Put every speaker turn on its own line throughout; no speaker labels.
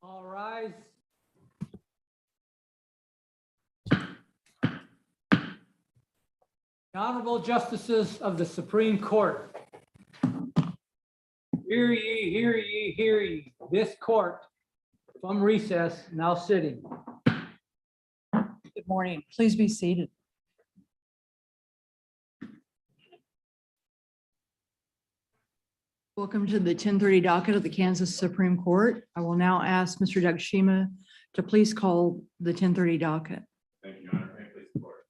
All rise. The Honorable Justices of the Supreme Court. Hear ye, hear ye, hear ye. This court from recess now sitting.
Good morning. Please be seated. Welcome to the 10:30 docket of the Kansas Supreme Court. I will now ask Mr. Doug Shima to please call the 10:30 docket.
Thank you, Your Honor. May it please the court.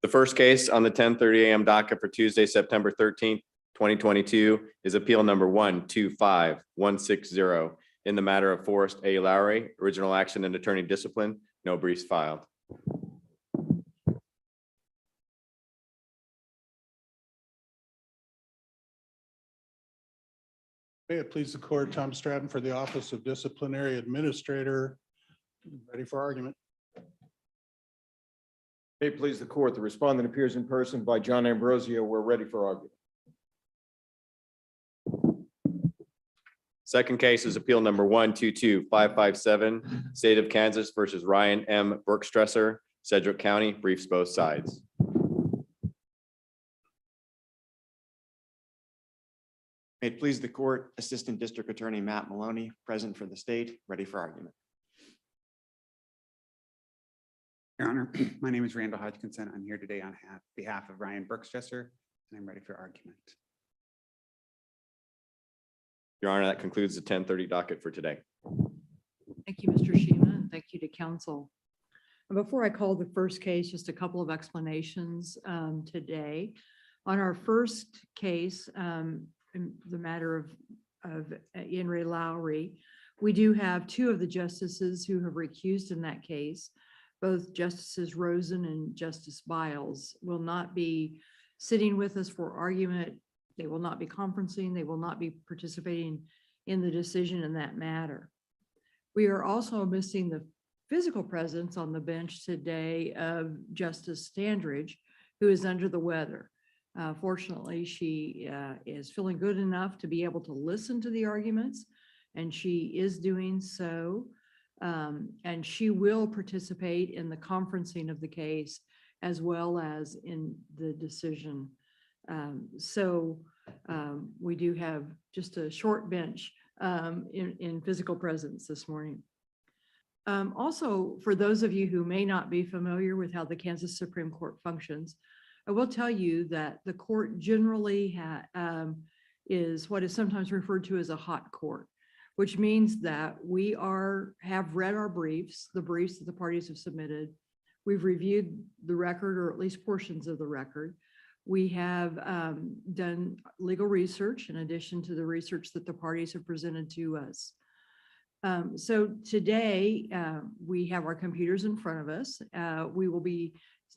The first case on the 10:30 a.m. docket for Tuesday, September 13th, 2022 is appeal number 125160 in the matter of Forrest A. Lowry, original action and attorney discipline, no briefs filed.
May it please the court, Tom Stratton for the Office of Disciplinary Administrator. Ready for argument.
May it please the court, the respondent appears in person by John Ambrosio. We're ready for argument.
Second case is appeal number 122557, State of Kansas versus Ryan M. Berkstresser, Sedgwick County, briefs both sides.
May it please the court, Assistant District Attorney Matt Maloney, present for the state, ready for argument.
Your Honor, my name is Randall Hodgkinson. I'm here today on behalf of Ryan Berkstresser, and I'm ready for argument.
Your Honor, that concludes the 10:30 docket for today.
Thank you, Mr. Shima, and thank you to counsel. And before I call the first case, just a couple of explanations today. On our first case, in the matter of Henry Lowry, we do have two of the justices who have recused in that case. Both Justices Rosen and Justice Biles will not be sitting with us for argument. They will not be conferencing. They will not be participating in the decision in that matter. We are also missing the physical presence on the bench today of Justice Standridge, who is under the weather. Fortunately, she is feeling good enough to be able to listen to the arguments, and she is doing so. And she will participate in the conferencing of the case as well as in the decision. We do have just a short bench in physical presence this morning. Also, for those of you who may not be familiar with how the Kansas Supreme Court functions, I will tell you that the court generally is what is sometimes referred to as a hot court, which means that we have read our briefs, the briefs that the parties have submitted. We've reviewed the record, or at least portions of the record. We have done legal research in addition to the research that the parties have presented to us. So today we have our computers in front of us.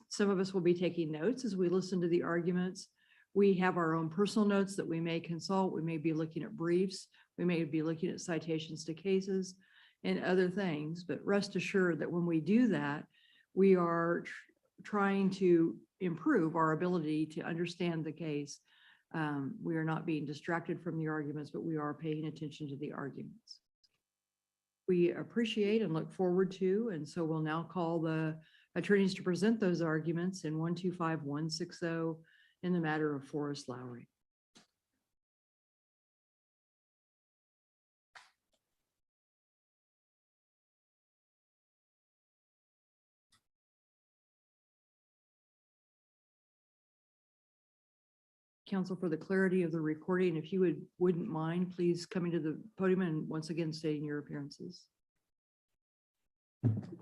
Some of us will be taking notes as we listen to the arguments. We have our own personal notes that we may consult. We may be looking at briefs. We may be looking at citations to cases and other things, but rest assured that when we do that, we are trying to improve our ability to understand the case. We are not being distracted from the arguments, but we are paying attention to the arguments. We appreciate and look forward to, and so we'll now call the attorneys to present those arguments in 125160 in the matter of Forrest Lowry. Counsel, for the clarity of the recording, if you wouldn't mind, please coming to the podium and once again stating your appearances.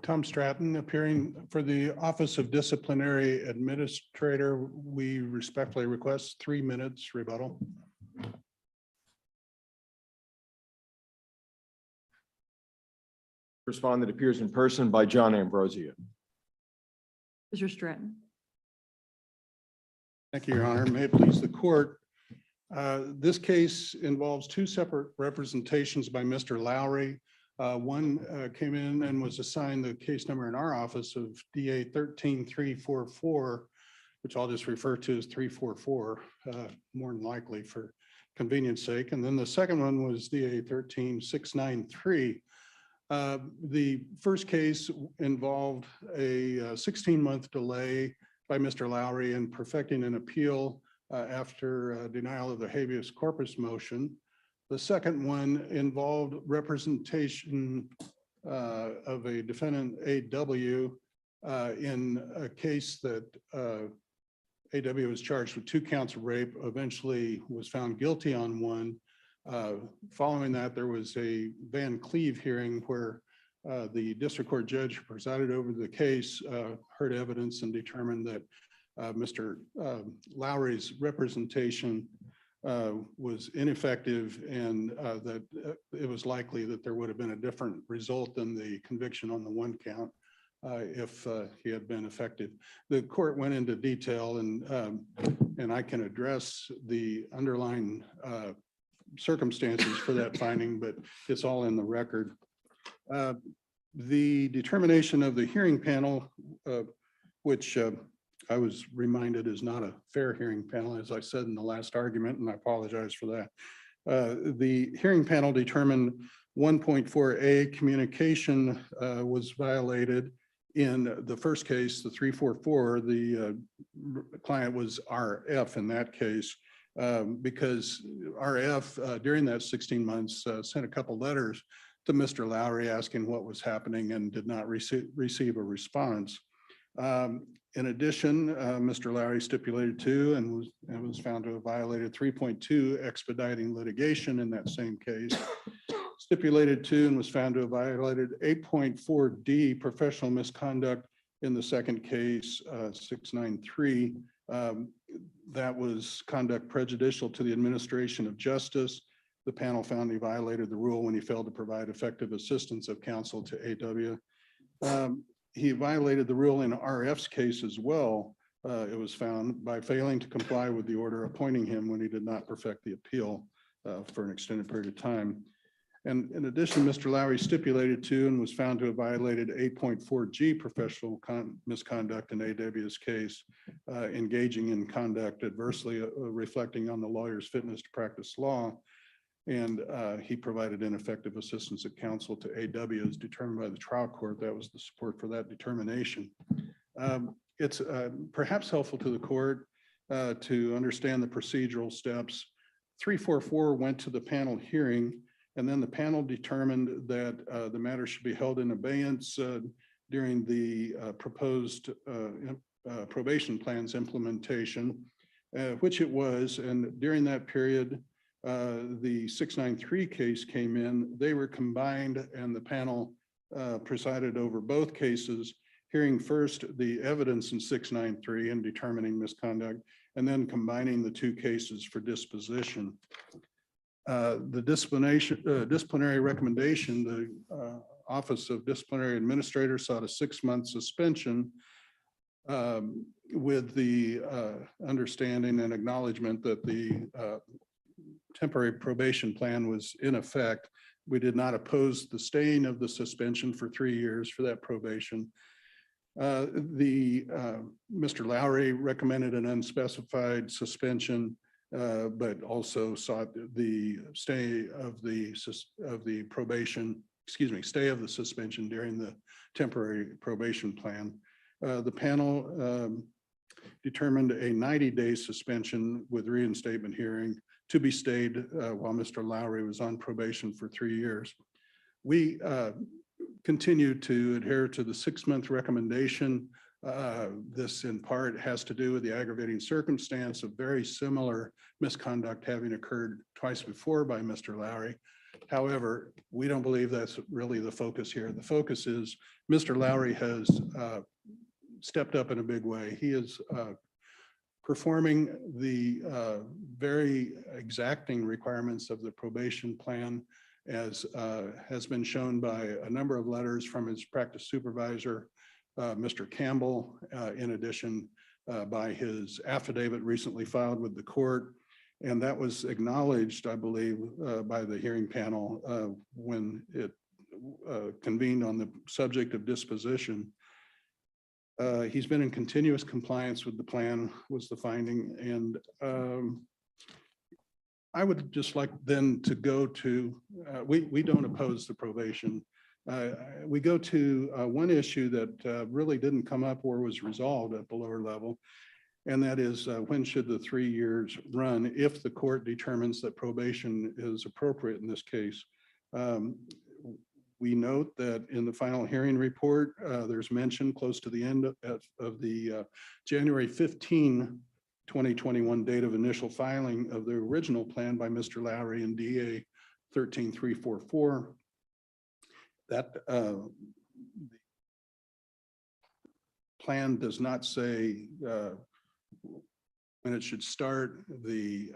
Tom Stratton appearing for the Office of Disciplinary Administrator. We respectfully request 3 minutes rebuttal.
Respondent appears in person by John Ambrosio.
Mr. Stratton.
Thank you, Your Honor. May it please the court. This case involves two separate representations by Mr. Lowry. One came in and was assigned the case number in our office of DA 13344, which I'll just refer to as 344, more than likely for convenience sake. And then the second one was DA 13693. The first case involved a 16-month delay by Mr. Lowry in perfecting an appeal after denial of the habeas corpus motion. The second one involved representation of a defendant, AW, in a case that AW was charged with 2 counts of rape, eventually was found guilty on 1. Following that, there was a Van Cleve hearing where the district court judge who presided over the case heard evidence and determined that Mr. Lowry's representation was ineffective, and that it was likely that there would have been a different result than the conviction on the 1 count if he had been effective. The court went into detail, and I can address the underlying circumstances for that finding, but it's all in the record. The determination of the hearing panel, which I was reminded is not a fair hearing panel, as I said in the last argument, and I apologize for that. The hearing panel determined 1.4a communication was violated. In the first case, the 344, the client was RF in that case, because RF during that 16 months sent a couple letters to Mr. Lowry asking what was happening and did not receive a response. In addition, Mr. Lowry stipulated to and was found to have violated 3.2 expediting litigation in that same case. Stipulated to and was found to have violated 8.4D professional misconduct in the second case, 693. That was conduct prejudicial to the administration of justice. The panel found he violated the rule when he failed to provide effective assistance of counsel to AW. He violated the rule in RF's case as well. It was found by failing to comply with the order appointing him when he did not perfect the appeal for an extended period of time. And in addition, Mr. Lowry stipulated to and was found to have violated 8.4G professional misconduct in AW's case, engaging in conduct adversely reflecting on the lawyer's fitness to practice law. And he provided ineffective assistance of counsel to AW as determined by the trial court. That was the support for that determination. It's perhaps helpful to the court to understand the procedural steps. 344 went to the panel hearing, and then the panel determined that the matter should be held in abeyance during the proposed probation plan's implementation, which it was. And during that period, the 693 case came in. They were combined, and the panel presided over both cases, hearing first the evidence in 693 and determining misconduct, and then combining the 2 cases for disposition. The disciplinary recommendation, the Office of Disciplinary Administrator sought a 6-month suspension with the understanding and acknowledgement that the temporary probation plan was in effect. We did not oppose the staying of the suspension for 3 years for that probation. Mr. Lowry recommended an unspecified suspension, but also sought the stay of the probation, stay of the suspension during the temporary probation plan. The panel determined a 90-day suspension with reinstatement hearing to be stayed while Mr. Lowry was on probation for 3 years. We continued to adhere to the 6-month recommendation. This in part has to do with the aggravating circumstance of very similar misconduct having occurred twice before by Mr. Lowry. However, we don't believe that's really the focus here. The focus is Mr. Lowry has stepped up in a big way. He is performing the very exacting requirements of the probation plan, as has been shown by a number of letters from his practice supervisor, Mr. Campbell, in addition by his affidavit recently filed with the court. And that was acknowledged, I believe, by the hearing panel when it convened on the subject of disposition. He's been in continuous compliance with the plan, was the finding. And I would just like then to go to, we don't oppose the probation. We go to one issue that really didn't come up or was resolved at the lower level. And that is when should the 3 years run if the court determines that probation is appropriate in this case. We note that in the final hearing report, there's mention close to the end of the January 15, 2021 date of initial filing of the original plan by Mr. Lowry and DA 13344. That plan does not say when it should start. The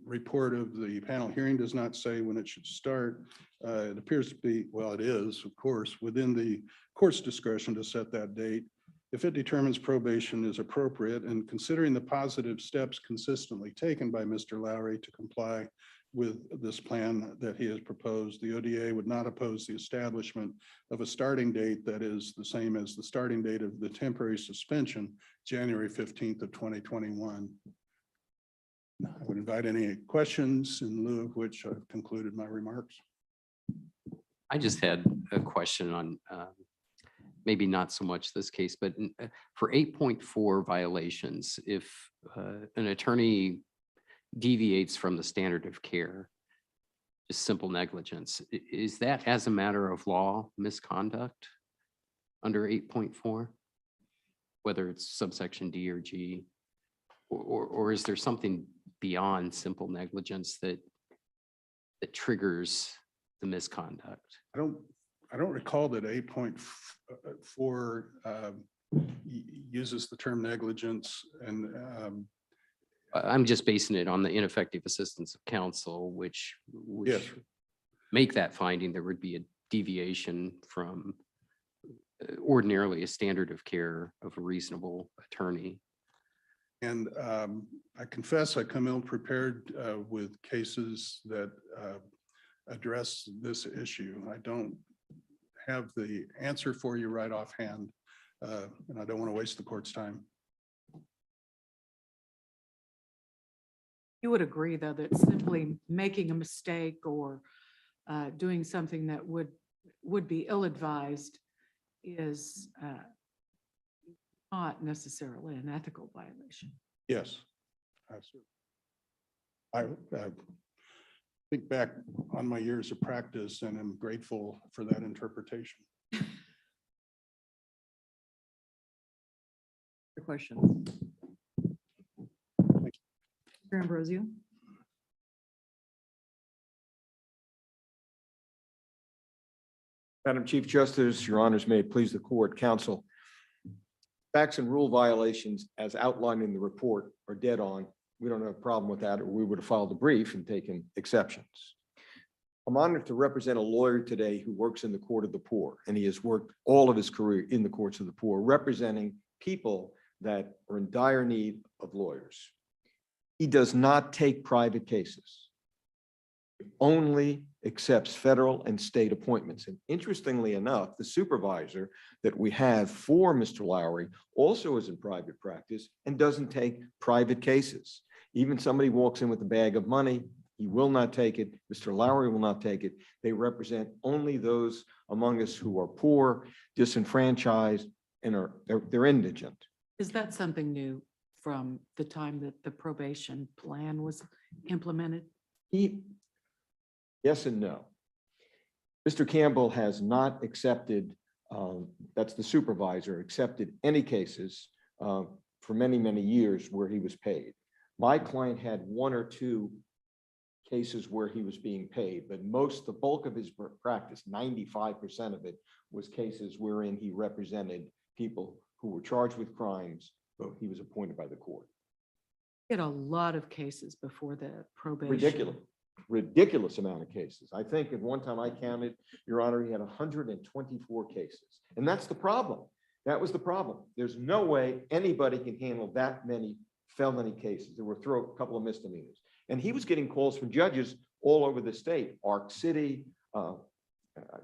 report of the panel hearing does not say when it should start. It appears to be, well, it is, of course, within the court's discretion to set that date. If it determines probation is appropriate and considering the positive steps consistently taken by Mr. Lowry to comply with this plan that he has proposed, the ODA would not oppose the establishment of a starting date that is the same as the starting date of the temporary suspension, January 15th of 2021. I would invite any questions, in lieu of which I've concluded my remarks.
I just had a question on maybe not so much this case, but for 8.4 violations, if an attorney deviates from the standard of care, just simple negligence, is that as a matter of law misconduct under 8.4? Whether it's subsection D or G, or is there something beyond simple negligence that triggers the misconduct?
I don't recall that 8.4 uses the term negligence, and
I'm just basing it on the ineffective assistance of counsel, which
yes,
make that finding there would be a deviation from ordinarily a standard of care of a reasonable attorney.
and I confess I come ill prepared with cases that address this issue. I don't have the answer for you right offhand, and I don't want to waste the court's time.
You would agree, though, that simply making a mistake or doing something that would be ill-advised is not necessarily an ethical violation.
Yes, absolutely. I think back on my years of practice and I'm grateful for that interpretation.
Your questions? Mr. Ambrosio?
Madam Chief Justice, your honors, may it please the court, counsel. Facts and rule violations as outlined in the report are dead on. We don't have a problem with that, or we would have filed a brief and taken exceptions. I'm honored to represent a lawyer today who works in the court of the poor, and he has worked all of his career in the courts of the poor, representing people that are in dire need of lawyers. He does not take private cases. He only accepts federal and state appointments. And interestingly enough, the supervisor that we have for Mr. Lowry also is in private practice and doesn't take private cases. Even somebody walks in with a bag of money, he will not take it. Mr. Lowry will not take it. They represent only those among us who are poor, disenfranchised, and they're indigent.
Is that something new from the time that the probation plan was implemented?
Yes and no. Mr. Campbell has not accepted, that's the supervisor, accepted any cases for many, many years where he was paid. My client had 1 or 2 cases where he was being paid, but the bulk of his practice, 95% of it, was cases wherein he represented people who were charged with crimes, but he was appointed by the court.
He had a lot of cases before the probation.
Ridiculous amount of cases. I think at one time I counted, Your Honor, he had 124 cases. And that's the problem. That was the problem. There's no way anybody can handle that many felony cases. There were a couple of misdemeanors. And he was getting calls from judges all over the state, Arc City,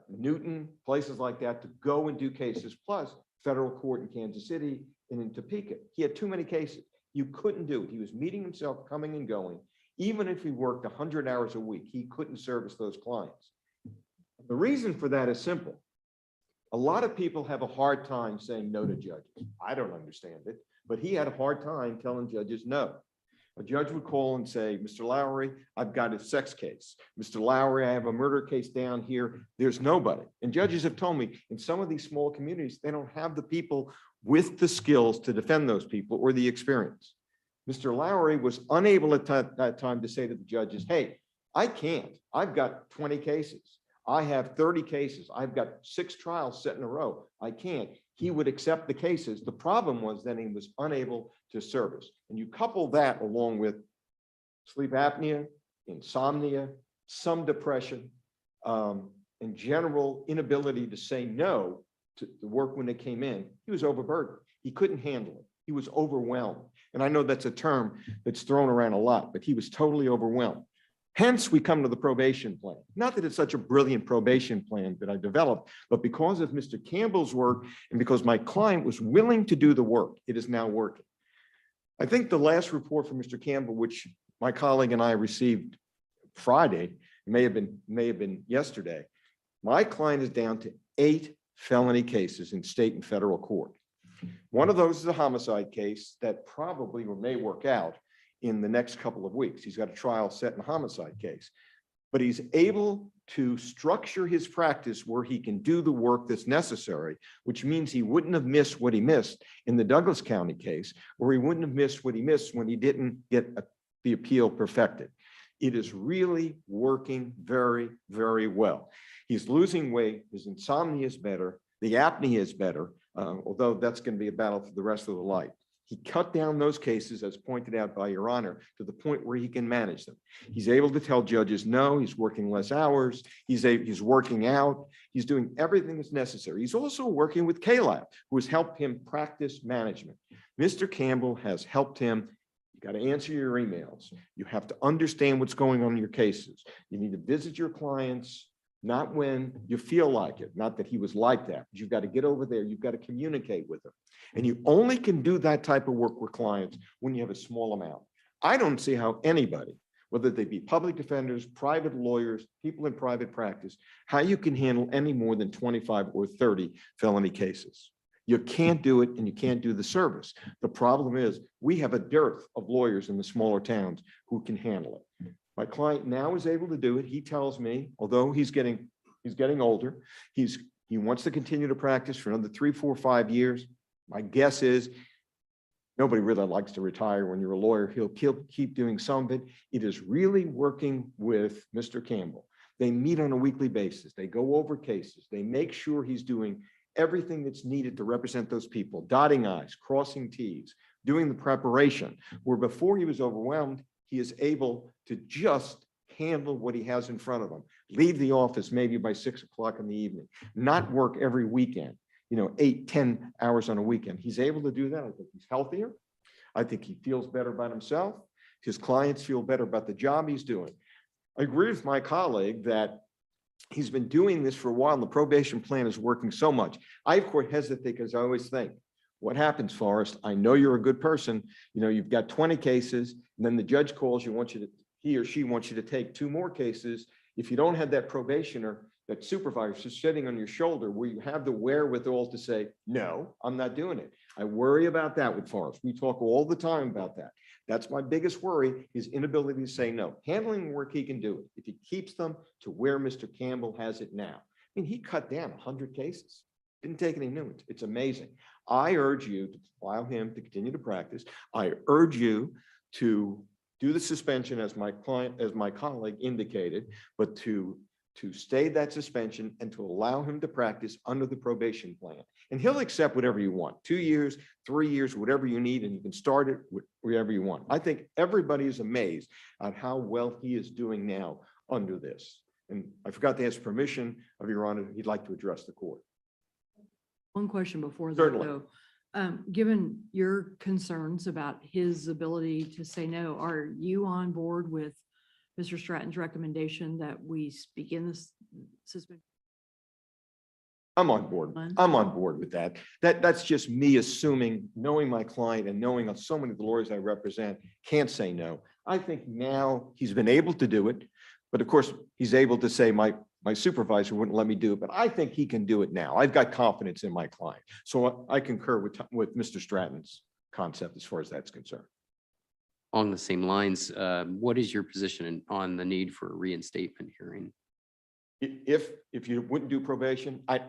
Newton, places like that, to go and do cases, plus federal court in Kansas City and in Topeka. He had too many cases. You couldn't do it. He was meeting himself, coming and going. Even if he worked 100 hours a week, he couldn't service those clients. The reason for that is simple. A lot of people have a hard time saying no to judges. I don't understand it, but he had a hard time telling judges no. A judge would call and say, Mr. Lowry, I've got a sex case. Mr. Lowry, I have a murder case down here. There's nobody. And judges have told me in some of these small communities, they don't have the people with the skills to defend those people or the experience. Mr. Lowry was unable at that time to say to the judges, hey, I can't. I've got 20 cases. I have 30 cases. I've got 6 trials set in a row. I can't. He would accept the cases. The problem was that he was unable to service. And you couple that along with sleep apnea, insomnia, some depression, and general inability to say no to the work when it came in. He was overburdened. He couldn't handle it. He was overwhelmed. And I know that's a term that's thrown around a lot, but he was totally overwhelmed. Hence, we come to the probation plan. Not that it's such a brilliant probation plan that I developed, but because of Mr. Campbell's work and because my client was willing to do the work, it is now working. I think the last report from Mr. Campbell, which my colleague and I received Friday, may have been yesterday. My client is down to 8 felony cases in state and federal court. One of those is a homicide case that probably or may work out in the next couple of weeks. He's got a trial set in a homicide case, but he's able to structure his practice where he can do the work that's necessary, which means he wouldn't have missed what he missed in the Douglas County case, or he wouldn't have missed what he missed when he didn't get the appeal perfected. It is really working very, very well. He's losing weight. His insomnia is better. The apnea is better, although that's going to be a battle for the rest of the life. He cut down those cases, as pointed out by Your Honor, to the point where he can manage them. He's able to tell judges no, he's working less hours, he's working out, he's doing everything that's necessary. He's also working with KLAB, who has helped him practice management. Mr. Campbell has helped him. You got to answer your emails. You have to understand what's going on in your cases. You need to visit your clients, not when you feel like it, not that he was like that, but you've got to get over there. You've got to communicate with them. And you only can do that type of work with clients when you have a small amount. I don't see how anybody, whether they be public defenders, private lawyers, people in private practice, how you can handle any more than 25 or 30 felony cases. You can't do it and you can't do the service. The problem is we have a dearth of lawyers in the smaller towns who can handle it. My client now is able to do it. He tells me, although he's getting older, he wants to continue to practice for another 3, 4, 5 years. My guess is nobody really likes to retire when you're a lawyer. He'll keep doing some of it. It is really working with Mr. Campbell. They meet on a weekly basis. They go over cases. They make sure he's doing everything that's needed to represent those people, dotting I's, crossing T's, doing the preparation, where before he was overwhelmed, he is able to just handle what he has in front of him, leave the office maybe by 6 o'clock in the evening, not work every weekend, 8, 10 hours on a weekend. He's able to do that. I think he's healthier. I think he feels better about himself. His clients feel better about the job he's doing. I agree with my colleague that he's been doing this for a while and the probation plan is working so much. I, of course, hesitate because I always think, what happens, Forrest? I know you're a good person. You've got 20 cases, and then the judge calls you, he or she wants you to take 2 more cases. If you don't have that probationer, that supervisor just sitting on your shoulder, where you have the wherewithal to say, no, I'm not doing it. I worry about that with Forrest. We talk all the time about that. That's my biggest worry, his inability to say no. Handling work, he can do it. If he keeps them to where Mr. Campbell has it now. He cut down 100 cases. Didn't take any new ones. It's amazing. I urge you to allow him to continue to practice. I urge you to do the suspension as my colleague indicated, but to stay that suspension and to allow him to practice under the probation plan. And he'll accept whatever you want, 2 years, 3 years, whatever you need, and you can start it wherever you want. I think everybody is amazed at how well he is doing now under this. And I forgot to ask permission of Your Honor, he'd like to address the court.
One question before that,
Certainly.
though. Given your concerns about his ability to say no, are you on board with Mr. Stratton's recommendation that we begin this suspension?
I'm on board. I'm on board with that. That's just me assuming, knowing my client and knowing so many of the lawyers I represent can't say no. I think now he's been able to do it, but of course, he's able to say, my supervisor wouldn't let me do it, but I think he can do it now. I've got confidence in my client. So I concur with Mr. Stratton's concept as far as that's concerned.
On the same lines, what is your position on the need for a reinstatement hearing?
If you wouldn't do probation, I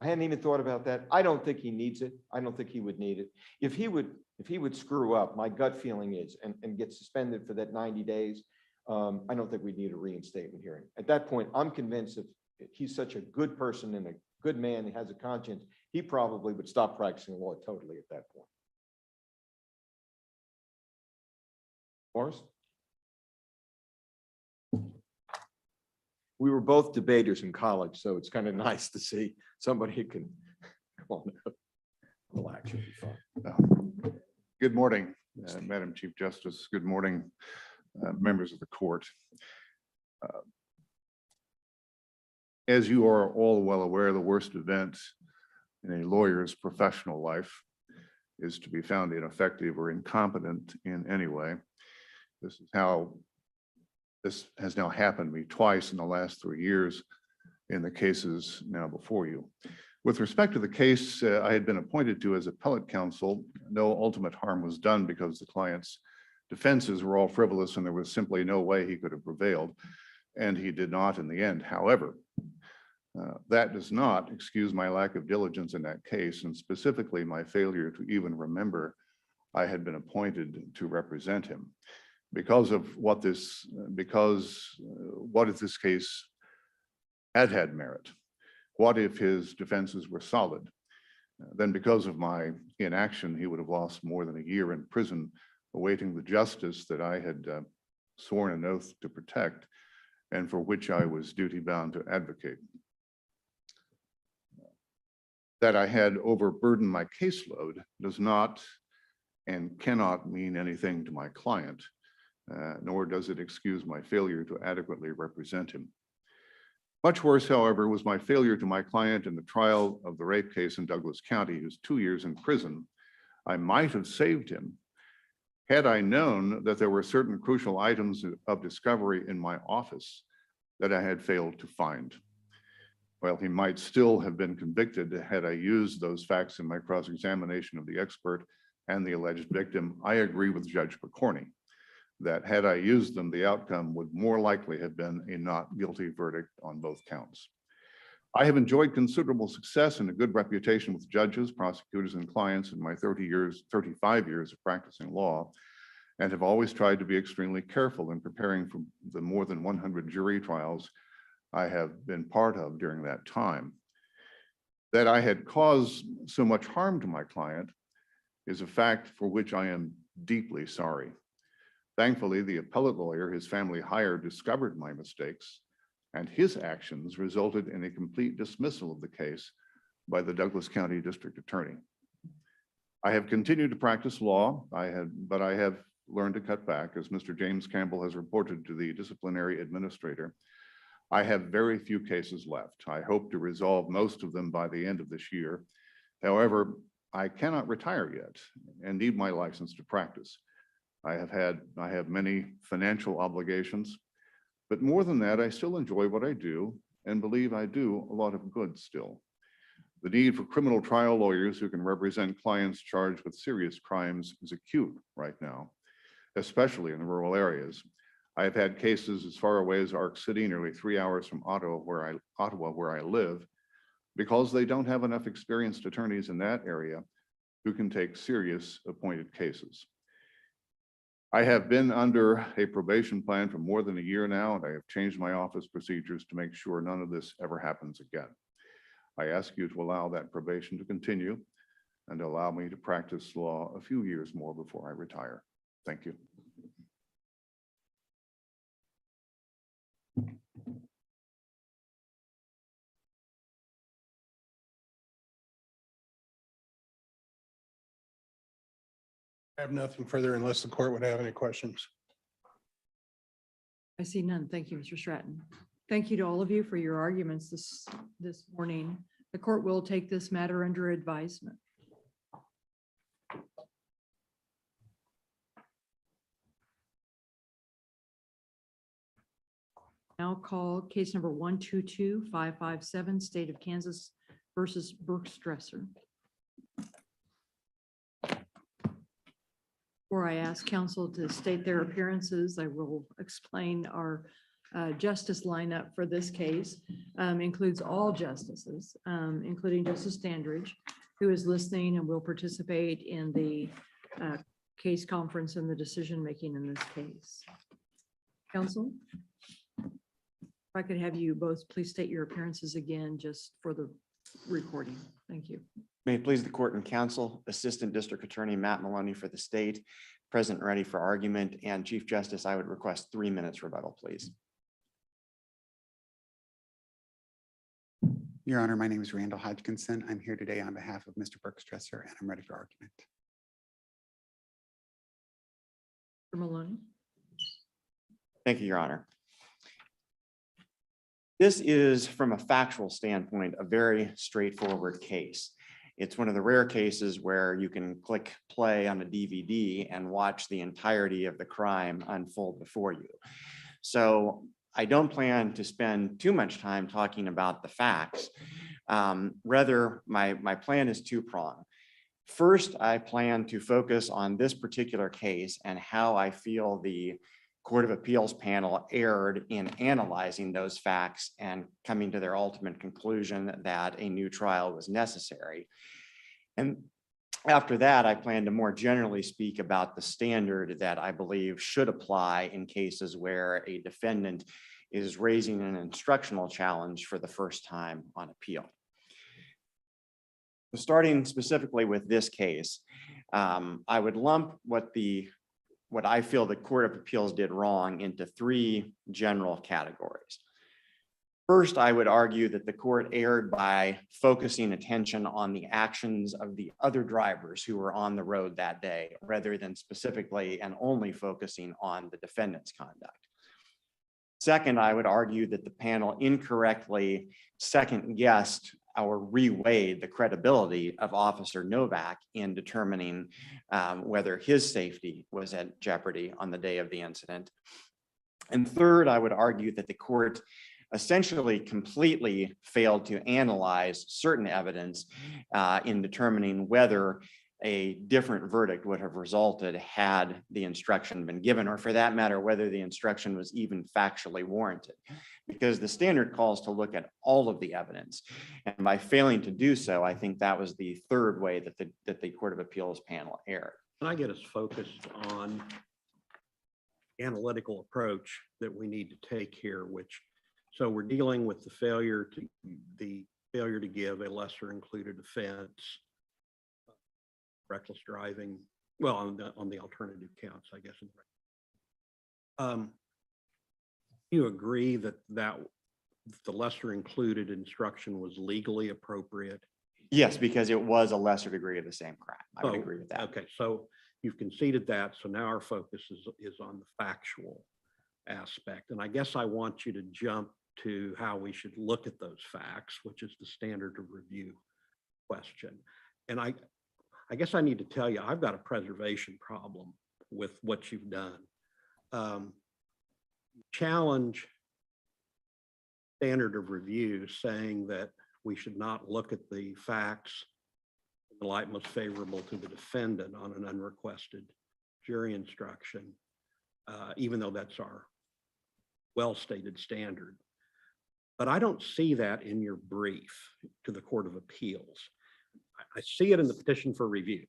hadn't even thought about that. I don't think he needs it. I don't think he would need it. If he would screw up, my gut feeling is, and get suspended for that 90 days, I don't think we need a reinstatement hearing. At that point, I'm convinced if he's such a good person and a good man, he has a conscience, he probably would stop practicing law totally at that point. Morris? We were both debaters in college, so it's kind of nice to see somebody who can come on up. Relax, it'll be fun.
Good morning, Madam Chief Justice. Good morning, members of the court. As you are all well aware, the worst event in a lawyer's professional life is to be found ineffective or incompetent in any way. This has now happened to me twice in the last 3 years in the cases now before you. With respect to the case I had been appointed to as appellate counsel, no ultimate harm was done because the client's defenses were all frivolous and there was simply no way he could have prevailed, and he did not in the end. However, that does not excuse my lack of diligence in that case, and specifically my failure to even remember I had been appointed to represent him. What if this case had merit? What if his defenses were solid? Then because of my inaction, he would have lost more than a year in prison awaiting the justice that I had sworn an oath to protect and for which I was duty bound to advocate. That I had overburdened my caseload does not and cannot mean anything to my client, nor does it excuse my failure to adequately represent him. Much worse, however, was my failure to my client in the trial of the rape case in Douglas County, who's 2 years in prison. I might have saved him had I known that there were certain crucial items of discovery in my office that I had failed to find. Well, he might still have been convicted had I used those facts in my cross-examination of the expert and the alleged victim. I agree with Judge Picorni that had I used them, the outcome would more likely have been a not guilty verdict on both counts. I have enjoyed considerable success and a good reputation with judges, prosecutors, and clients in my 35 years of practicing law, and have always tried to be extremely careful in preparing for the more than 100 jury trials I have been part of during that time. That I had caused so much harm to my client is a fact for which I am deeply sorry. Thankfully, the appellate lawyer his family hired discovered my mistakes, and his actions resulted in a complete dismissal of the case by the Douglas County District Attorney. I have continued to practice law, but I have learned to cut back, as Mr. James Campbell has reported to the disciplinary administrator. I have very few cases left. I hope to resolve most of them by the end of this year. However, I cannot retire yet and need my license to practice. I have many financial obligations, but more than that, I still enjoy what I do and believe I do a lot of good still. The need for criminal trial lawyers who can represent clients charged with serious crimes is acute right now, especially in the rural areas. I have had cases as far away as Arc City, nearly 3 hours from Ottawa, where I live, because they don't have enough experienced attorneys in that area who can take serious appointed cases. I have been under a probation plan for more than a year now, and I have changed my office procedures to make sure none of this ever happens again. I ask you to allow that probation to continue and allow me to practice law a few years more before I retire. Thank you.
I have nothing further unless the court would have any questions.
I see none. Thank you, Mr. Stratton. Thank you to all of you for your arguments this morning. The court will take this matter under advisement. now call case number 122-557, State of Kansas versus Berkstresser. Before I ask council to state their appearances, I will explain our justice lineup for this case. Includes all justices, including Justice Standridge, who is listening and will participate in the case conference and the decision-making in this case. Council? If I could have you both please state your appearances again, just for the recording. Thank you.
May it please the court and counsel, Assistant District Attorney Matt Maloney for the state, present and ready for argument, and Chief Justice, I would request 3 minutes rebuttal, please.
Your Honor, my name is Randall Hodgkinson. I'm here today on behalf of Mr. Berkstresser, and I'm ready for argument.
Mr. Maloney?
Thank you, Your Honor. This is, from a factual standpoint, a very straightforward case. It's one of the rare cases where you can click play on a DVD and watch the entirety of the crime unfold before you. So I don't plan to spend too much time talking about the facts. Rather, my plan is two-pronged. First, I plan to focus on this particular case and how I feel the Court of Appeals panel erred in analyzing those facts and coming to their ultimate conclusion that a new trial was necessary. And after that, I plan to more generally speak about the standard that I believe should apply in cases where a defendant is raising an instructional challenge for the first time on appeal. Starting specifically with this case, I would lump what I feel the Court of Appeals did wrong into 3 general categories. First, I would argue that the court erred by focusing attention on the actions of the other drivers who were on the road that day, rather than specifically and only focusing on the defendant's conduct. Second, I would argue that the panel incorrectly second-guessed or reweighed the credibility of Officer Novak in determining whether his safety was at jeopardy on the day of the incident. And third, I would argue that the court essentially completely failed to analyze certain evidence in determining whether a different verdict would have resulted had the instruction been given, or for that matter, whether the instruction was even factually warranted. Because the standard calls to look at all of the evidence. And by failing to do so, I think that was the third way that the Court of Appeals panel erred.
Can I get us focused on analytical approach that we need to take here, so we're dealing with the failure to give a lesser included offense, reckless driving, well, on the alternative counts, I guess. You agree that the lesser included instruction was legally appropriate?
Yes, because it was a lesser degree of the same crime. I would agree with that.
Okay, so you've conceded that. So now our focus is on the factual aspect. And I guess I want you to jump to how we should look at those facts, which is the standard of review question. And I guess I need to tell you, I've got a preservation problem with what you've done. Challenge standard of review saying that we should not look at the facts in the light most favorable to the defendant on an unrequested jury instruction, even though that's our well-stated standard. But I don't see that in your brief to the Court of Appeals. I see it in the petition for review.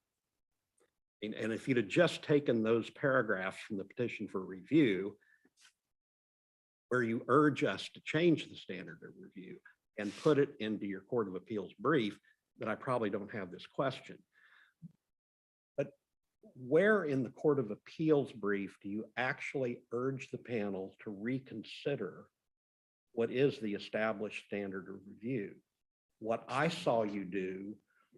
And if you'd have just taken those paragraphs from the petition for review, where you urge us to change the standard of review and put it into your Court of Appeals brief, then I probably don't have this question. But where in the Court of Appeals brief do you actually urge the panel to reconsider what is the established standard of review? What I saw you do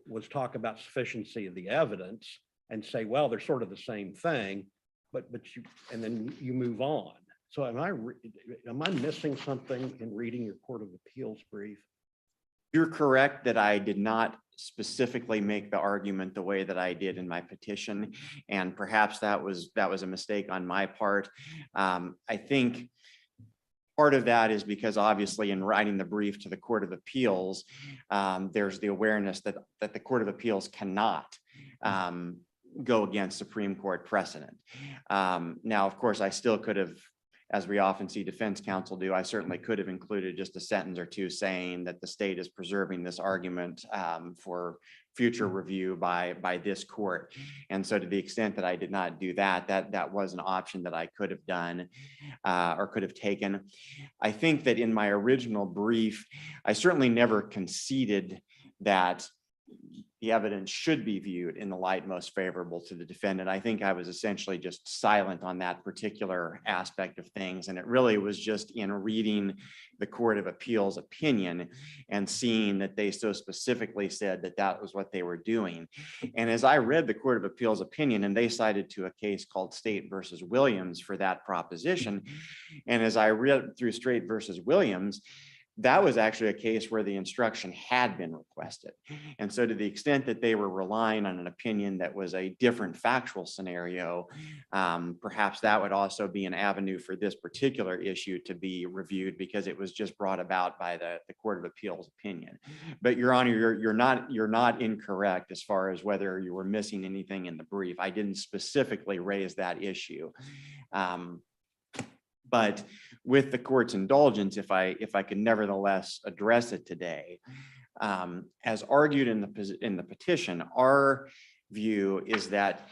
was talk about sufficiency of the evidence and say, well, they're sort of the same thing, but you, and then you move on. So am I missing something in reading your Court of Appeals brief?
You're correct that I did not specifically make the argument the way that I did in my petition, and perhaps that was a mistake on my part. I think Part of that is because obviously in writing the brief to the Court of Appeals, there's the awareness that the Court of Appeals cannot go against Supreme Court precedent. Now, of course, I still could have, as we often see defense counsel do, I certainly could have included just a sentence or two saying that the state is preserving this argument for future review by this court. And so to the extent that I did not do that, that was an option that I could have done or could have taken. I think that in my original brief, I certainly never conceded that the evidence should be viewed in the light most favorable to the defendant. I think I was essentially just silent on that particular aspect of things. And it really was just in reading the Court of Appeals opinion and seeing that they so specifically said that that was what they were doing. And as I read the Court of Appeals opinion, and they cited to a case called State versus Williams for that proposition. And as I read through State versus Williams, that was actually a case where the instruction had been requested. And so to the extent that they were relying on an opinion that was a different factual scenario, perhaps that would also be an avenue for this particular issue to be reviewed because it was just brought about by the Court of Appeals opinion. But Your Honor, you're not incorrect as far as whether you were missing anything in the brief. I didn't specifically raise that issue. But with the court's indulgence, if I could nevertheless address it today, as argued in the petition, our view is that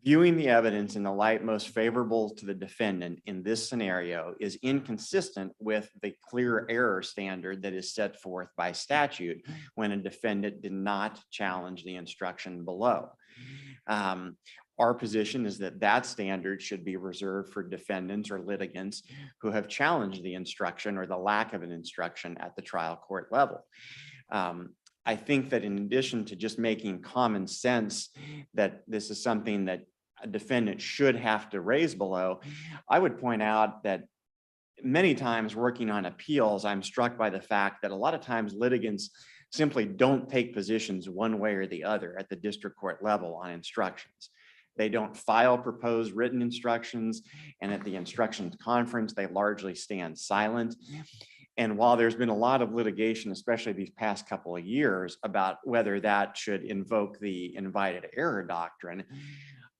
viewing the evidence in the light most favorable to the defendant in this scenario is inconsistent with the clear error standard that is set forth by statute when a defendant did not challenge the instruction below. Our position is that that standard should be reserved for defendants or litigants who have challenged the instruction or the lack of an instruction at the trial court level. I think that in addition to just making common sense that this is something that a defendant should have to raise below, I would point out that many times working on appeals, I'm struck by the fact that a lot of times litigants simply don't take positions one way or the other at the district court level on instructions. They don't file proposed written instructions, and at the instructions conference, they largely stand silent. And while there's been a lot of litigation, especially these past couple of years, about whether that should invoke the invited error doctrine,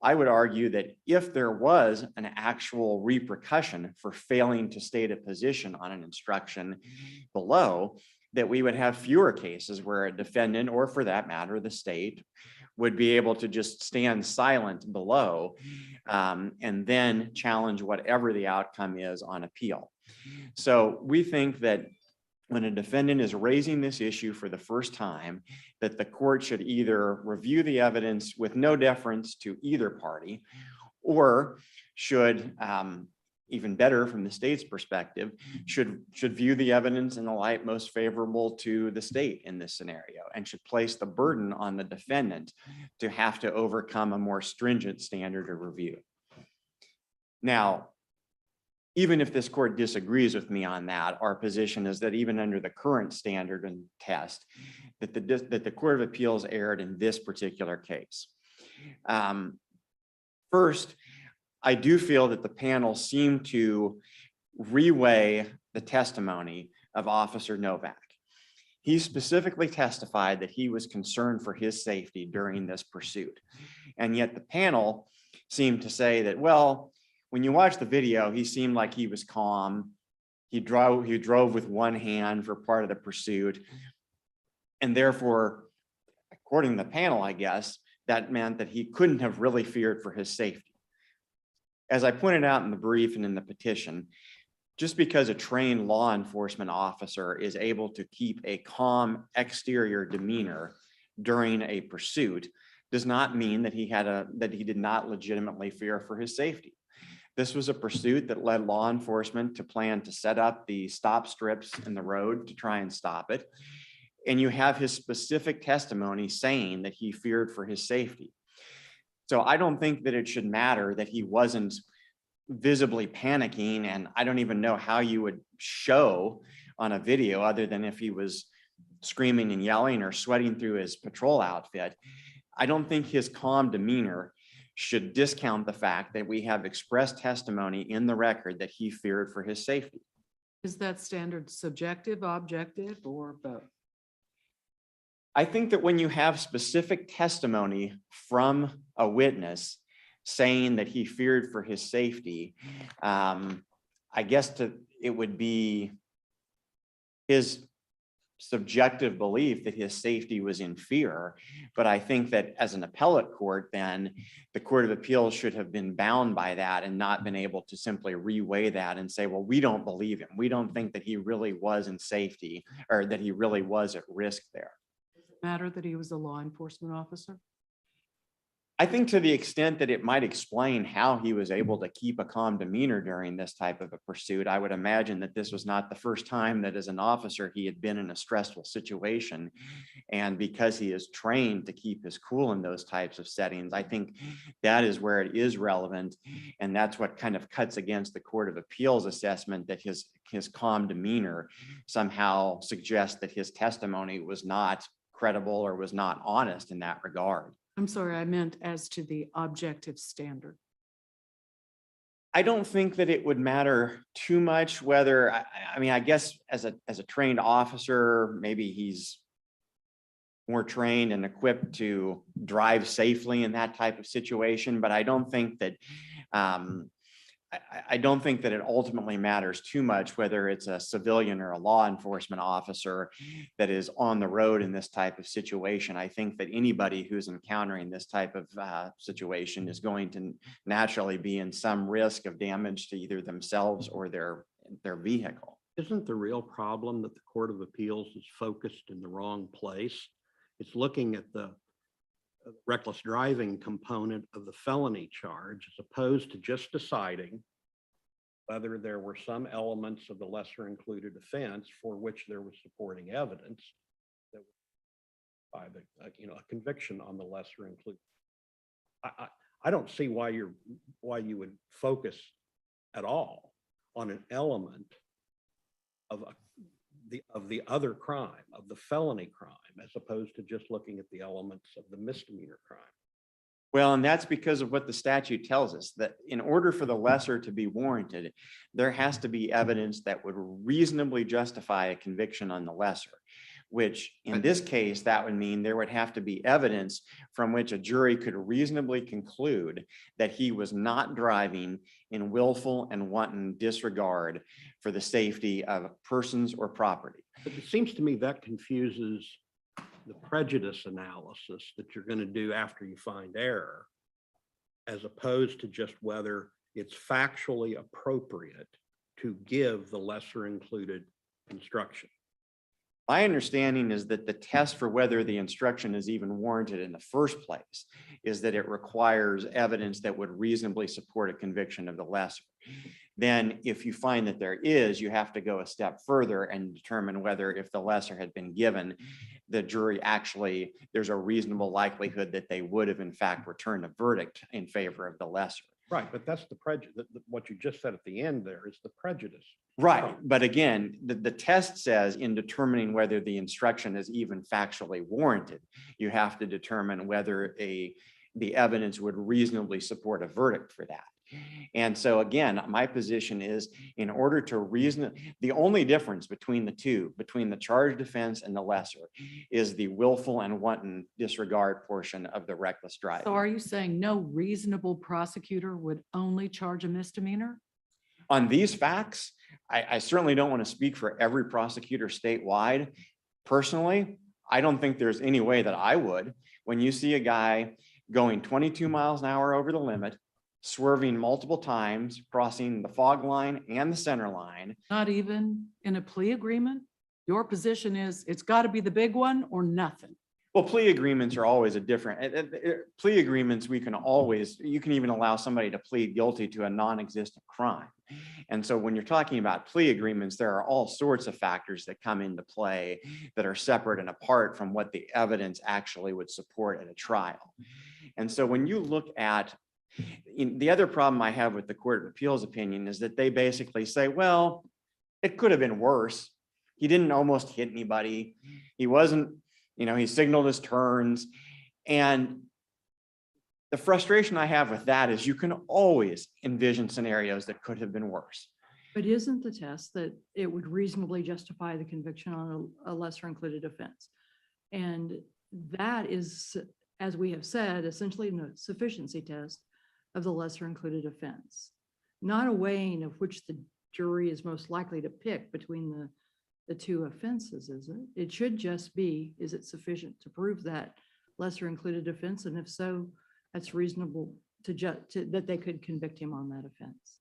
I would argue that if there was an actual repercussion for failing to state a position on an instruction below, that we would have fewer cases where a defendant, or for that matter, the state, would be able to just stand silent below and then challenge whatever the outcome is on appeal. So we think that when a defendant is raising this issue for the first time, that the court should either review the evidence with no deference to either party, or should, even better from the state's perspective, should view the evidence in the light most favorable to the state in this scenario, and should place the burden on the defendant to have to overcome a more stringent standard of review. Now, even if this court disagrees with me on that, our position is that even under the current standard and test, that the Court of Appeals erred in this particular case. First, I do feel that the panel seemed to reweigh the testimony of Officer Novak. He specifically testified that he was concerned for his safety during this pursuit. And yet the panel seemed to say that, well, when you watch the video, he seemed like he was calm. He drove with one hand for part of the pursuit. And therefore, according to the panel, I guess, that meant that he couldn't have really feared for his safety. As I pointed out in the brief and in the petition, just because a trained law enforcement officer is able to keep a calm exterior demeanor during a pursuit does not mean that he did not legitimately fear for his safety. This was a pursuit that led law enforcement to plan to set up the stop strips in the road to try and stop it. And you have his specific testimony saying that he feared for his safety. So I don't think that it should matter that he wasn't visibly panicking, and I don't even know how you would show on a video other than if he was screaming and yelling or sweating through his patrol outfit. I don't think his calm demeanor should discount the fact that we have expressed testimony in the record that he feared for his safety.
Is that standard subjective, objective, or both?
I think that when you have specific testimony from a witness saying that he feared for his safety, I guess it would be his subjective belief that his safety was in fear. But I think that as an appellate court, then the Court of Appeals should have been bound by that and not been able to simply reweigh that and say, well, we don't believe him. We don't think that he really was in safety or that he really was at risk there.
Does it matter that he was a law enforcement officer?
I think to the extent that it might explain how he was able to keep a calm demeanor during this type of a pursuit, I would imagine that this was not the first time that as an officer, he had been in a stressful situation. And because he is trained to keep his cool in those types of settings, I think that is where it is relevant. And that's what kind of cuts against the Court of Appeals assessment that his calm demeanor somehow suggests that his testimony was not credible or was not honest in that regard.
I'm sorry, I meant as to the objective standard.
I don't think that it would matter too much whether, I mean, I guess as a trained officer, maybe he's more trained and equipped to drive safely in that type of situation, but I don't think that I don't think that it ultimately matters too much whether it's a civilian or a law enforcement officer that is on the road in this type of situation. I think that anybody who's encountering this type of situation is going to naturally be in some risk of damage to either themselves or their vehicle.
Isn't the real problem that the Court of Appeals is focused in the wrong place? It's looking at the reckless driving component of the felony charge as opposed to just deciding whether there were some elements of the lesser included offense for which there was supporting evidence that by the a conviction on the lesser included. I don't see why you would focus at all on an element of the other crime, of the felony crime, as opposed to just looking at the elements of the misdemeanor crime.
Well, and that's because of what the statute tells us, that in order for the lesser to be warranted, there has to be evidence that would reasonably justify a conviction on the lesser, which in this case, that would mean there would have to be evidence from which a jury could reasonably conclude that he was not driving in willful and wanton disregard for the safety of persons or property.
But it seems to me that confuses the prejudice analysis that you're going to do after you find error, as opposed to just whether it's factually appropriate to give the lesser included instruction.
My understanding is that the test for whether the instruction is even warranted in the first place is that it requires evidence that would reasonably support a conviction of the lesser. Then if you find that there is, you have to go a step further and determine whether if the lesser had been given, the jury actually, there's a reasonable likelihood that they would have in fact returned a verdict in favor of the lesser.
Right, but that's the prejudice. What you just said at the end there is the prejudice.
Right, but again, the test says in determining whether the instruction is even factually warranted, you have to determine whether the evidence would reasonably support a verdict for that. And so again, my position is in order to the only difference between the two, between the charged offense and the lesser, is the willful and wanton disregard portion of the reckless driving.
So are you saying no reasonable prosecutor would only charge a misdemeanor?
On these facts, I certainly don't want to speak for every prosecutor statewide. Personally, I don't think there's any way that I would. When you see a guy going 22 miles an hour over the limit, swerving multiple times, crossing the fog line and the center line.
Not even in a plea agreement? Your position is it's got to be the big one or nothing.
Well, plea agreements are always a different, plea agreements, you can even allow somebody to plead guilty to a non-existent crime. And so when you're talking about plea agreements, there are all sorts of factors that come into play that are separate and apart from what the evidence actually would support at a trial. And so when you look at the other problem I have with the Court of Appeals opinion is that they basically say, well, it could have been worse. He didn't almost hit anybody. He wasn't, he signaled his turns. And the frustration I have with that is you can always envision scenarios that could have been worse.
But isn't the test that it would reasonably justify the conviction on a lesser included offense? And that is, as we have said, essentially a sufficiency test of the lesser included offense, not a weighing of which the jury is most likely to pick between the two offenses, is it? It should just be, is it sufficient to prove that lesser included offense? And if so, that's reasonable that they could convict him on that offense.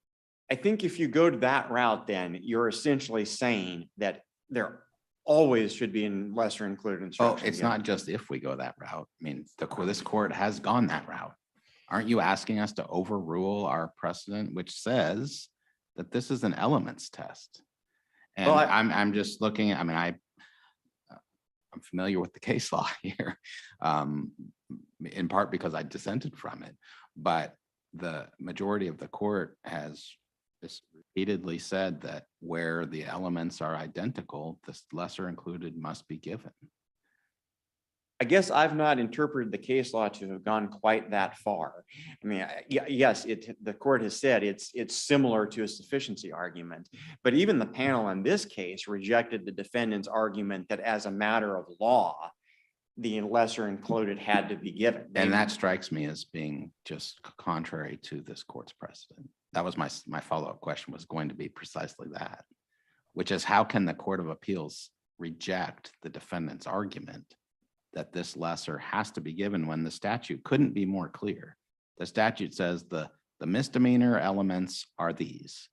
I think if you go to that route, then you're essentially saying that there always should be in lesser included
Oh,
instruction.
it's not just if we go that route. I mean, this court has gone that route. Aren't you asking us to overrule our precedent, which says that this is an elements test? And
Well,
I'm just looking, I mean, I'm familiar with the case law here, in part because I dissented from it, but the majority of the court has repeatedly said that where the elements are identical, this lesser included must be given.
I guess I've not interpreted the case law to have gone quite that far. I mean, yes, the court has said it's similar to a sufficiency argument, but even the panel in this case rejected the defendant's argument that as a matter of law, the lesser included had to be given.
And that strikes me as being just contrary to this court's precedent. That was my follow-up question, was going to be precisely that, which is how can the Court of Appeals reject the defendant's argument that this lesser has to be given when the statute couldn't be more clear? The statute says the misdemeanor elements are these,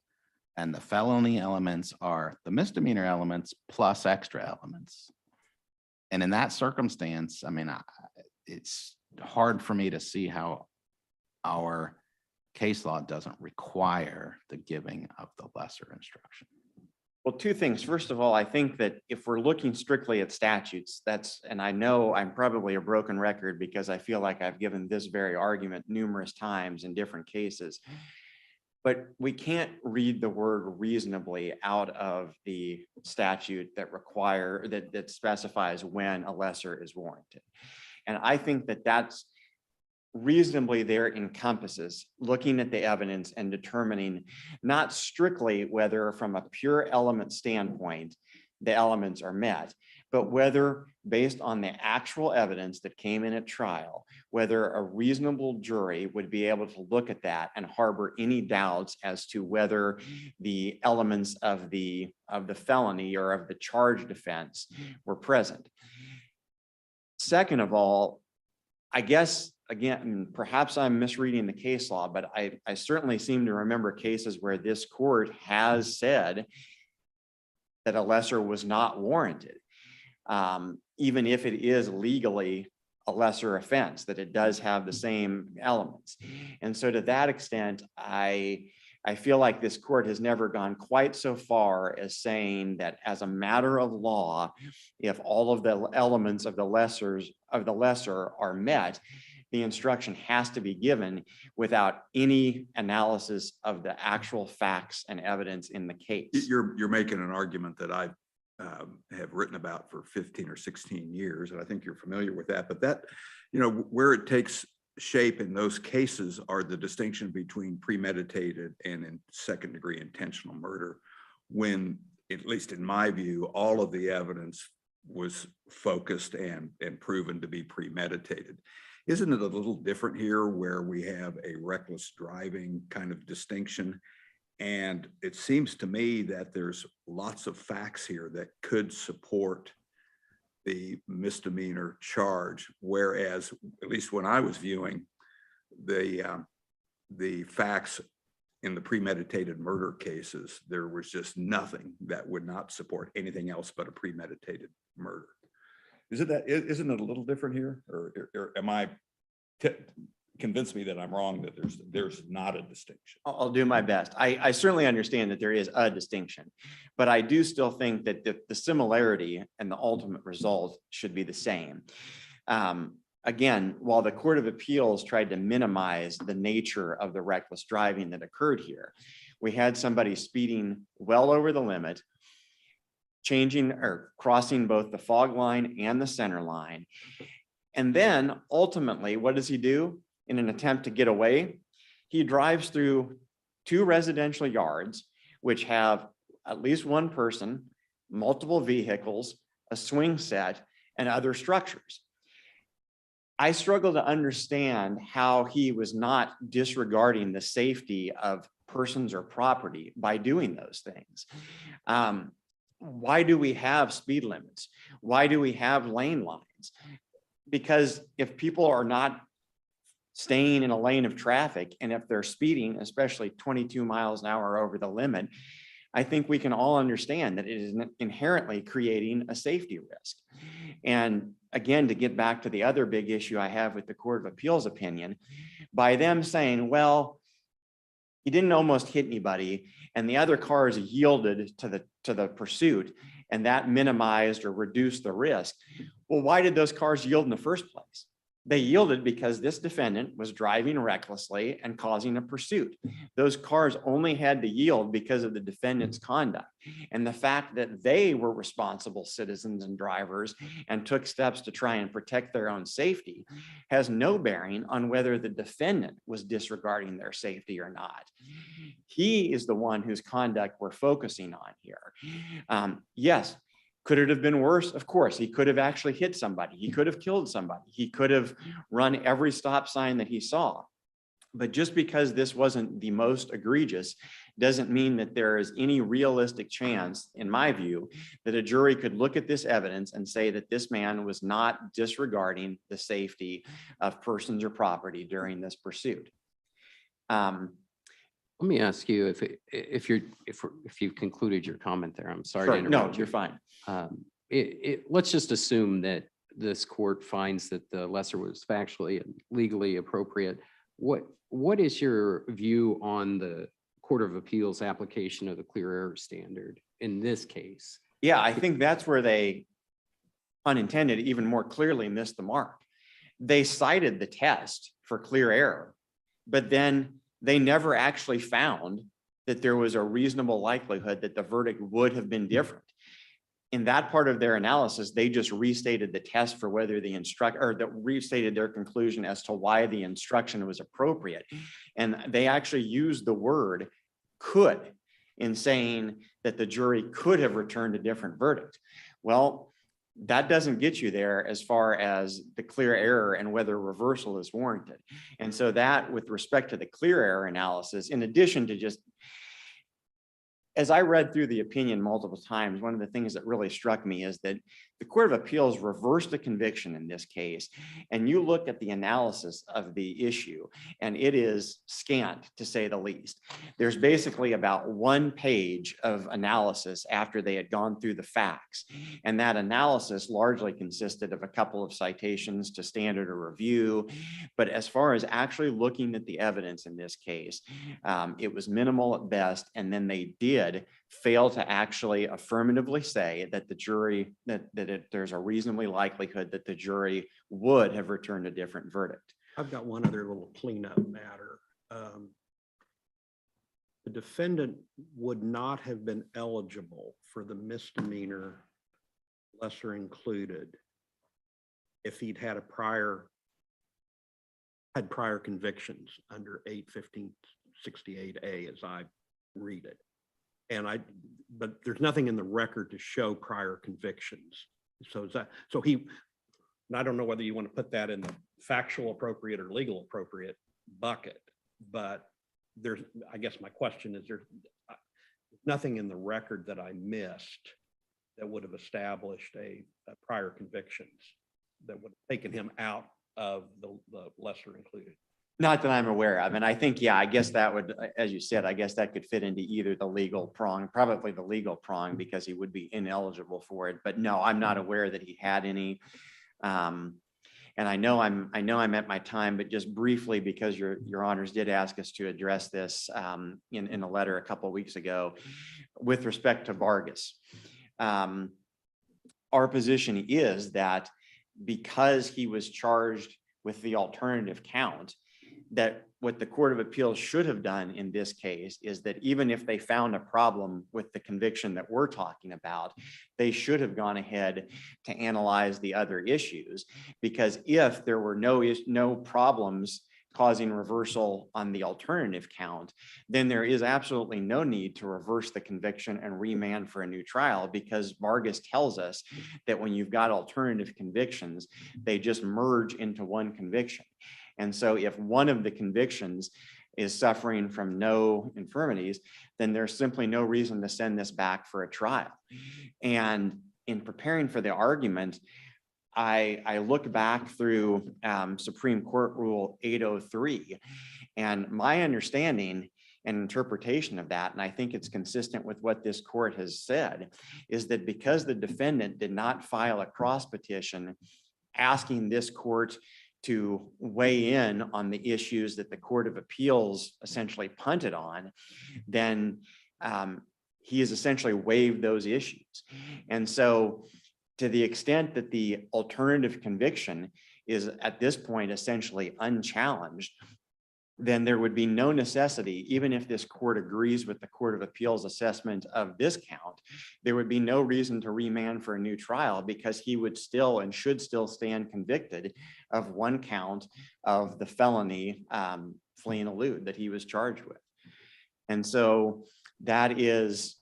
and the felony elements are the misdemeanor elements plus extra elements. And in that circumstance, I mean, it's hard for me to see how our case law doesn't require the giving of the lesser instruction.
Well, two things. First of all, I think that if we're looking strictly at statutes, and I know I'm probably a broken record because I feel like I've given this very argument numerous times in different cases, but we can't read the word reasonably out of the statute that specifies when a lesser is warranted. And I think that that's reasonably there encompasses looking at the evidence and determining not strictly whether from a pure element standpoint, the elements are met, but whether based on the actual evidence that came in at trial, whether a reasonable jury would be able to look at that and harbor any doubts as to whether the elements of the felony or of the charged offense were present. Second of all, I guess, again, perhaps I'm misreading the case law, but I certainly seem to remember cases where this court has said that a lesser was not warranted, even if it is legally a lesser offense, that it does have the same elements. And so to that extent, I feel like this court has never gone quite so far as saying that as a matter of law, if all of the elements of the lesser are met, the instruction has to be given without any analysis of the actual facts and evidence in the case.
You're making an argument that I have written about for 15 or 16 years, and I think you're familiar with that. But that, where it takes shape in those cases are the distinction between premeditated and in second-degree intentional murder, when, at least in my view, all of the evidence was focused and proven to be premeditated. Isn't it a little different here where we have a reckless driving kind of distinction? And it seems to me that there's lots of facts here that could support the misdemeanor charge, whereas, at least when I was viewing the facts in the premeditated murder cases, there was just nothing that would not support anything else but a premeditated murder. Isn't it a little different here, or am I convince me that I'm wrong, that there's not a distinction?
I'll do my best. I certainly understand that there is a distinction, but I do still think that the similarity and the ultimate result should be the same. Again, while the Court of Appeals tried to minimize the nature of the reckless driving that occurred here, we had somebody speeding well over the limit, changing or crossing both the fog line and the center line. And then ultimately, what does he do in an attempt to get away? He drives through 2 residential yards which have at least one person, multiple vehicles, a swing set, and other structures. I struggle to understand how he was not disregarding the safety of persons or property by doing those things. Why do we have speed limits? Why do we have lane lines? Because if people are not staying in a lane of traffic, and if they're speeding, especially 22 miles an hour over the limit, I think we can all understand that it is inherently creating a safety risk. And again, to get back to the other big issue I have with the Court of Appeals opinion, by them saying, well, he didn't almost hit anybody, and the other cars yielded to the pursuit, and that minimized or reduced the risk. Well, why did those cars yield in the first place? They yielded because this defendant was driving recklessly and causing a pursuit. Those cars only had to yield because of the defendant's conduct. And the fact that they were responsible citizens and drivers and took steps to try and protect their own safety has no bearing on whether the defendant was disregarding their safety or not. He is the one whose conduct we're focusing on here. Yes. Could it have been worse? Of course, he could have actually hit somebody. He could have killed somebody. He could have run every stop sign that he saw. But just because this wasn't the most egregious doesn't mean that there is any realistic chance, in my view, that a jury could look at this evidence and say that this man was not disregarding the safety of persons or property during this pursuit.
Let me ask you if you've concluded your comment there. I'm sorry to
Sure. No,
interrupt you.
you're fine.
Let's just assume that this court finds that the lesser was factually and legally appropriate. What is your view on the Court of Appeals application of the clear error standard in this case?
Yeah, I think that's where they, unintended, even more clearly missed the mark. They cited the test for clear error, but then they never actually found that there was a reasonable likelihood that the verdict would have been different. In that part of their analysis, they just restated the test for whether the restated their conclusion as to why the instruction was appropriate. And they actually used the word could in saying that the jury could have returned a different verdict. Well, that doesn't get you there as far as the clear error and whether reversal is warranted. And so that, with respect to the clear error analysis, in addition to just, as I read through the opinion multiple times, one of the things that really struck me is that the Court of Appeals reversed the conviction in this case. And you look at the analysis of the issue, and it is scant, to say the least. There's basically about 1 page of analysis after they had gone through the facts. And that analysis largely consisted of a couple of citations to standard of review. But as far as actually looking at the evidence in this case, it was minimal at best. And then they did fail to actually affirmatively say that the jury, there's a reasonably likelihood that the jury would have returned a different verdict.
I've got one other little cleanup matter. The defendant would not have been eligible for the misdemeanor lesser included if he'd had prior convictions under 81568A, as I read it. But there's nothing in the record to show prior convictions. So is that, so he, and I don't know whether you want to put that in the factual appropriate or legal appropriate bucket, but there's, I guess my question is, there's nothing in the record that I missed that would have established a prior convictions that would have taken him out of the lesser included.
Not that I'm aware of. And I think, yeah, I guess that would, as you said, I guess that could fit into either the legal prong, probably the legal prong, because he would be ineligible for it. But no, I'm not aware that he had any. And I know I'm at my time, but just briefly, because your honors did ask us to address this in a letter a couple of weeks ago with respect to Vargas. Our position is that because he was charged with the alternative count, that what the Court of Appeals should have done in this case is that even if they found a problem with the conviction that we're talking about, they should have gone ahead to analyze the other issues, because if there were no problems causing reversal on the alternative count, then there is absolutely no need to reverse the conviction and remand for a new trial, because Vargas tells us that when you've got alternative convictions, they just merge into one conviction. And so if one of the convictions is suffering from no infirmities, then there's simply no reason to send this back for a trial. And in preparing for the argument, I look back through Supreme Court Rule 803, and my understanding and interpretation of that, and I think it's consistent with what this court has said, is that because the defendant did not file a cross petition asking this court to weigh in on the issues that the Court of Appeals essentially punted on, then he has essentially waived those issues. And so to the extent that the alternative conviction is at this point essentially unchallenged, then there would be no necessity, even if this court agrees with the Court of Appeals assessment of this count, there would be no reason to remand for a new trial, because he would still and should still stand convicted of one count of the felony flee and elude that he was charged with. And so that is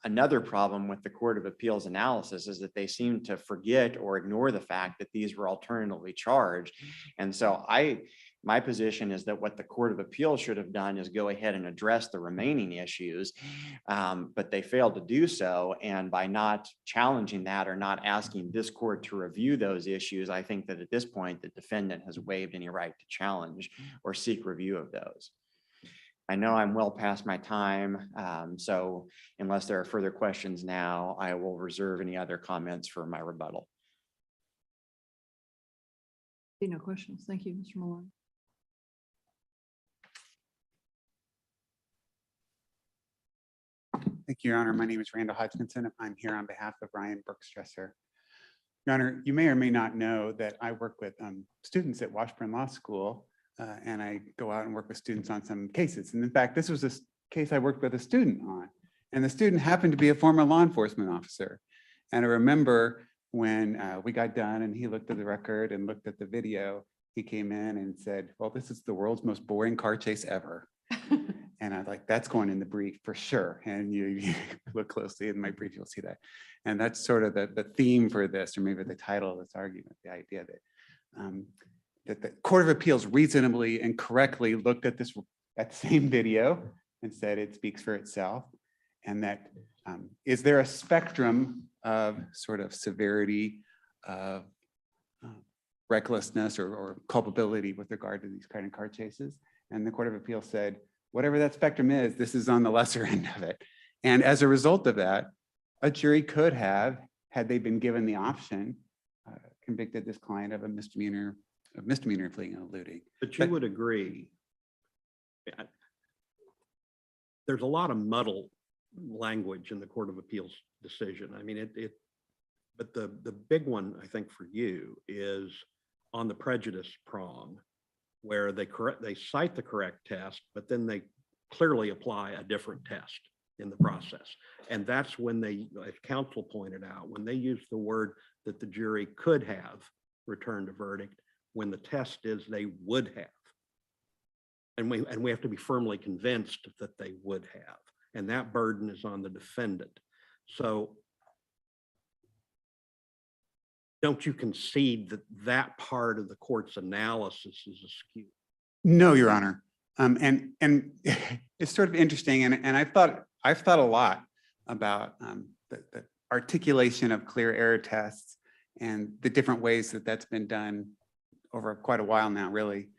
another problem with the Court of Appeals analysis, is that they seem to forget or ignore the fact that these were alternatively charged. And so my position is that what the Court of Appeals should have done is go ahead and address the remaining issues, but they failed to do so. And by not challenging that or not asking this court to review those issues, I think that at this point, the defendant has waived any right to challenge or seek review of those. I know I'm well past my time, so unless there are further questions now, I will reserve any other comments for my rebuttal.
No questions. Thank you, Mr. Malone.
Thank you, Your Honor. My name is Randall Hodgkinson. I'm here on behalf of Ryan Berkstresser. Your Honor, you may or may not know that I work with students at Washburn Law School, and I go out and work with students on some cases. And in fact, this was a case I worked with a student on, and the student happened to be a former law enforcement officer. And I remember when we got done and he looked at the record and looked at the video, he came in and said, well, this is the world's most boring car chase ever. And I was like, that's going in the brief for sure. And you look closely in my brief, you'll see that. And that's sort of the theme for this, or maybe the title of this argument, the idea that the Court of Appeals reasonably and correctly looked at that same video and said it speaks for itself. And that is there a spectrum of sort of severity of recklessness or culpability with regard to these kind of car chases? And the Court of Appeals said, whatever that spectrum is, this is on the lesser end of it. And as a result of that, a jury could have, had they been given the option, convicted this client of a misdemeanor fleeing and eluding.
But you would agree, there's a lot of muddled language in the Court of Appeals decision. I mean, but the big one, I think, for you is on the prejudice prong, where they cite the correct test, but then they clearly apply a different test in the process. And that's when they, as counsel pointed out, when they use the word that the jury could have returned a verdict, when the test is they would have. And we have to be firmly convinced that they would have. And that burden is on the defendant. So don't you concede that that part of the court's analysis is askew?
No, Your Honor. And it's sort of interesting. And I've thought a lot about the articulation of clear error tests and the different ways that that's been done over quite a while now, really.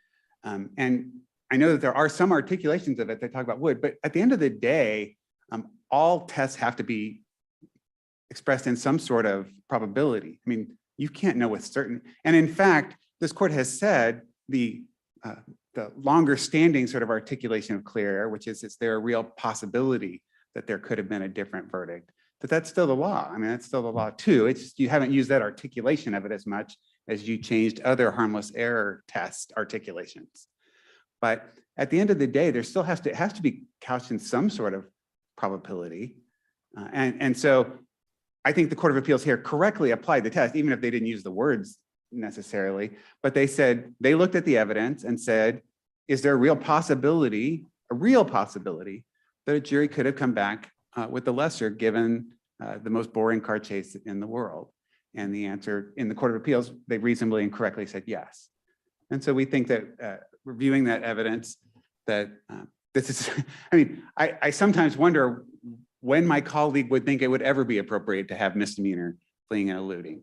And I know that there are some articulations of it that talk about would, but at the end of the day, all tests have to be expressed in some sort of probability. I mean, you can't know with certain. And in fact, this court has said the longer standing sort of articulation of clear error, which is there a real possibility that there could have been a different verdict, that's still the law. I mean, that's still the law too. It's just, you haven't used that articulation of it as much as you changed other harmless error test articulations. But at the end of the day, there still has to be couched in some sort of probability. And so I think the Court of Appeals here correctly applied the test, even if they didn't use the words necessarily, but they said, they looked at the evidence and said, is there a real possibility that a jury could have come back with the lesser given the most boring car chase in the world? And the answer in the Court of Appeals, they reasonably and correctly said yes. And so we think that reviewing that evidence that this is, I mean, I sometimes wonder when my colleague would think it would ever be appropriate to have misdemeanor fleeing and eluding.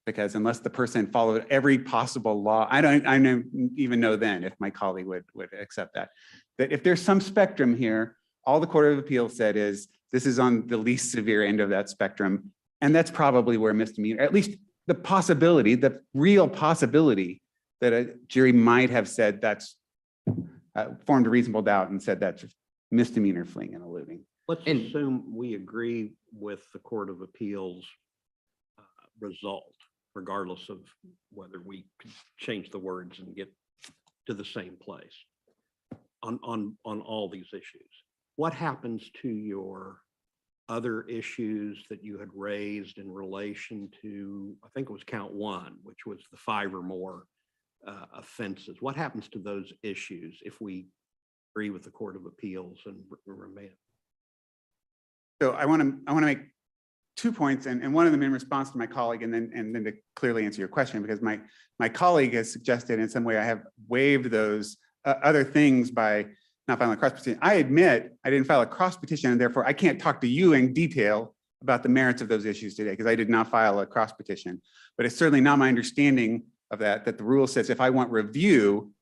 Because unless the person followed every possible law, I don't even know then if my colleague would accept that. That if there's some spectrum here, all the Court of Appeals said is this is on the least severe end of that spectrum. And that's probably where misdemeanor, at least the possibility, the real possibility that a jury might have said that's formed a reasonable doubt and said that's misdemeanor fleeing and eluding.
Let's assume we agree with the Court of Appeals result, regardless of whether we could change the words and get to the same place on all these issues. What happens to your other issues that you had raised in relation to, I think it was count 1, which was the 5 or more offenses? What happens to those issues if we agree with the Court of Appeals and remand?
So I want to make 2 points, and one of them in response to my colleague, and then to clearly answer your question, because my colleague has suggested in some way I have waived those other things by not filing a cross petition. I admit I didn't file a cross petition, and therefore I can't talk to you in detail about the merits of those issues today because I did not file a cross petition. But it's certainly not my understanding of that the rule says if I want review,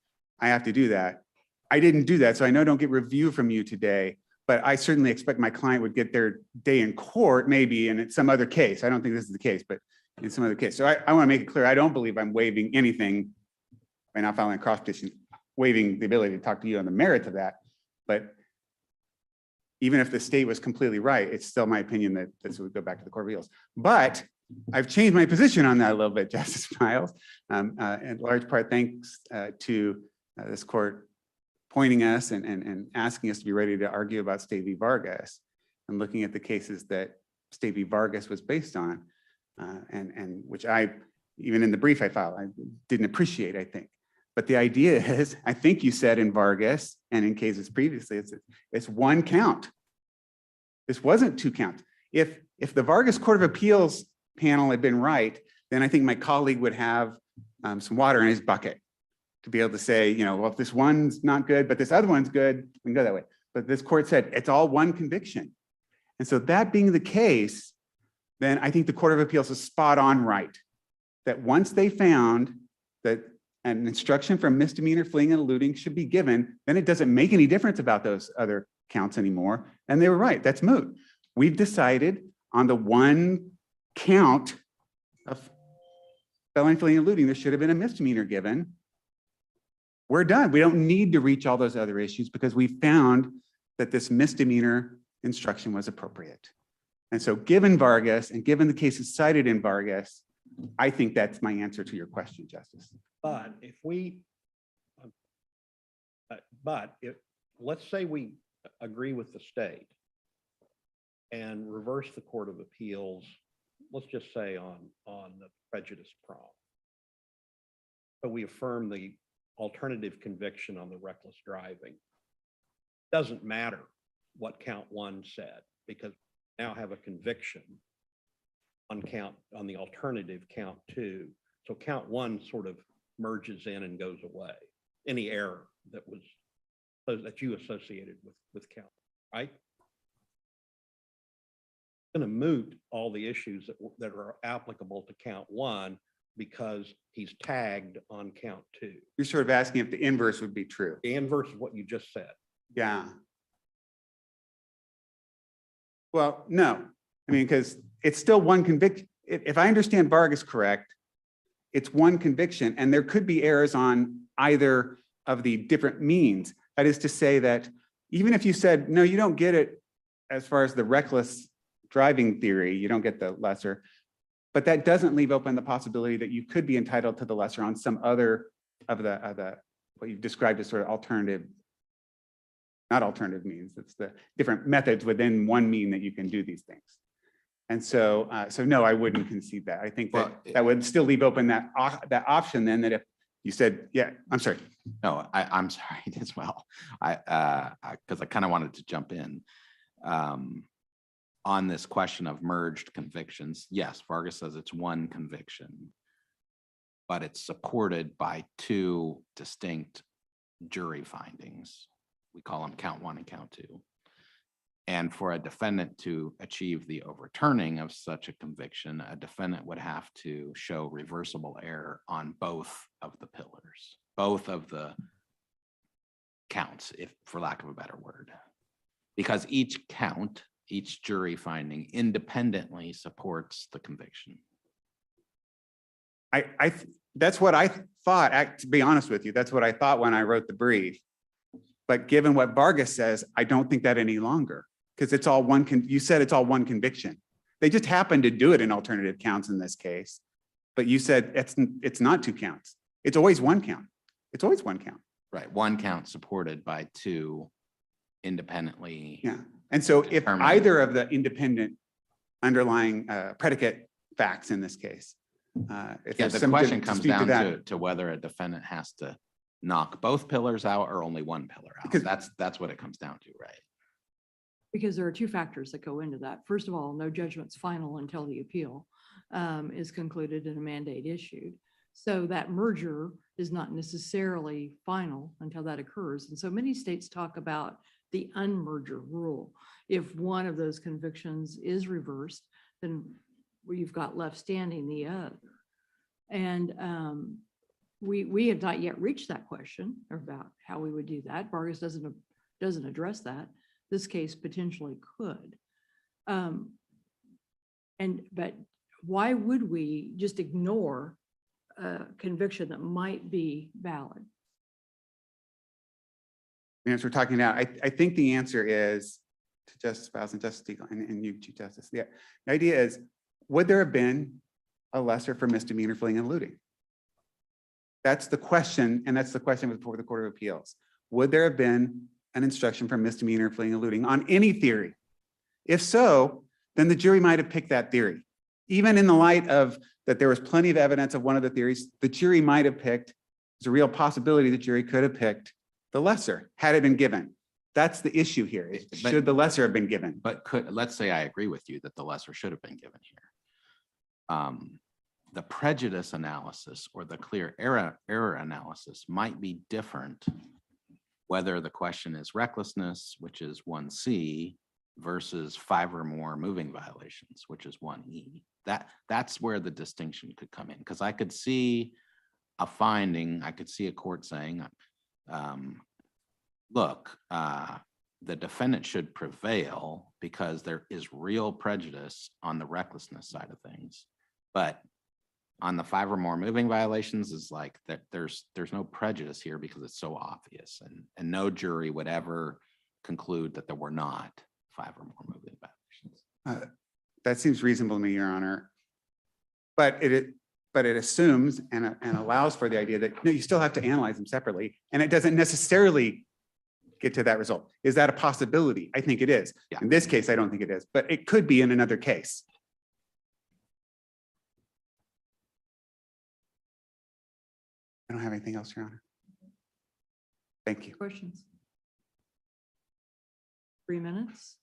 I have to do that. I didn't do that, so I know I don't get review from you today, but I certainly expect my client would get their day in court, maybe in some other case. I don't think this is the case, but in some other case. So I want to make it clear, I don't believe I'm waiving anything by not filing a cross petition, waiving the ability to talk to you on the merits of that. But even if the state was completely right, it's still my opinion that this would go back to the Court of Appeals. But I've changed my position on that a little bit, Justice Miles, in large part thanks to this court pointing us and asking us to be ready to argue about State v. Vargas and looking at the cases that State v. Vargas was based on, and which I, even in the brief I filed, I didn't appreciate, I think. But the idea is, I think you said in Vargas and in cases previously, it's 1 count. This wasn't 2 counts. If the Vargas Court of Appeals panel had been right, then I think my colleague would have some water in his bucket to be able to say, well, if this one's not good, but this other one's good, we can go that way. But this court said it's all 1 conviction. And so that being the case, then I think the Court of Appeals is spot on right. That once they found that an instruction for misdemeanor fleeing and eluding should be given, then it doesn't make any difference about those other counts anymore. And they were right, that's moot. We've decided on the 1 count of felony fleeing and eluding, there should have been a misdemeanor given. We're done. We don't need to reach all those other issues because we found that this misdemeanor instruction was appropriate. And so given Vargas and given the cases cited in Vargas, I think that's my answer to your question, Justice.
But if we, let's say we agree with the state and reverse the Court of Appeals, let's just say on the prejudice prong. But we affirm the alternative conviction on the reckless driving. Doesn't matter what count 1 said, because we now have a conviction on the alternative count 2. So count 1 sort of merges in and goes away. Any error that you associated with count, right? Going to moot all the issues that are applicable to count 1 because he's tagged on count 2.
You're sort of asking if the inverse would be true.
The inverse of what you just said.
Yeah. Well, no. I mean, because it's still 1 conviction. If I understand Vargas correct, it's 1 conviction, and there could be errors on either of the different means. That is to say that even if you said, no, you don't get it as far as the reckless driving theory, you don't get the lesser, but that doesn't leave open the possibility that you could be entitled to the lesser on some other of the what you've described as sort of alternative, not alternative means, it's the different methods within 1 mean that you can do these things. And so, no, I wouldn't concede that. I think that that would still leave open that option then that if You said, yeah, I'm sorry.
No, I'm sorry as well. Because I kind of wanted to jump in. On this question of merged convictions, yes, Vargas says it's one conviction, but it's supported by two distinct jury findings. We call them count one and count two. And for a defendant to achieve the overturning of such a conviction, a defendant would have to show reversible error on both of the pillars, both of the counts, if for lack of a better word. Because each count, each jury finding independently supports the conviction.
That's what I thought, to be honest with you, that's what I thought when I wrote the brief. But given what Vargas says, I don't think that any longer, because it's all one, you said it's all one conviction. They just happened to do it in alternative counts in this case. But you said it's not two counts. It's always one count. It's always one count.
Right, one count supported by two independently.
Yeah. And so if
determined.
either of the independent underlying predicate facts in this case, if
Yeah,
there's
the
some
question comes
dispute
down
that,
to whether a defendant has to knock both pillars out or only one pillar out.
Because-
That's what it comes down to, right?
Because there are two factors that go into that. First of all, no judgment's final until the appeal is concluded and a mandate issued. So that merger is not necessarily final until that occurs. And so many states talk about the unmerger rule. If one of those convictions is reversed, then you've got left standing the other. And we have not yet reached that question about how we would do that. Vargas doesn't address that. This case potentially could. But why would we just ignore a conviction that might be valid?
as we're talking now, I think the answer is to Justice Bowles and Justice Deagle and you, Chief Justice. Yeah, the idea is, would there have been a lesser for misdemeanor fleeing and looting? That's the question, and that's the question before the Court of Appeals. Would there have been an instruction for misdemeanor fleeing and looting on any theory? If so, then the jury might have picked that theory. Even in the light of that there was plenty of evidence of one of the theories, the jury might have picked, there's a real possibility the jury could have picked the lesser had it been given. That's the issue here. Should the lesser have been given?
But let's say I agree with you that the lesser should have been given here. The prejudice analysis or the clear error analysis might be different whether the question is recklessness, which is 1C, versus 5 or more moving violations, which is 1E. That's where the distinction could come in, because I could see a finding, I could see a court saying, look, the defendant should prevail because there is real prejudice on the recklessness side of things. But on the 5 or more moving violations is like that there's no prejudice here because it's so obvious, and no jury would ever conclude that there were not 5 or more moving violations.
That seems reasonable to me, Your Honor. But it assumes and allows for the idea that no, you still have to analyze them separately, and it doesn't necessarily get to that result. Is that a possibility? I think it is.
Yeah.
In this case, I don't think it is, but it could be in another case. I don't have anything else, Your Honor. Thank you.
Questions? 3 minutes.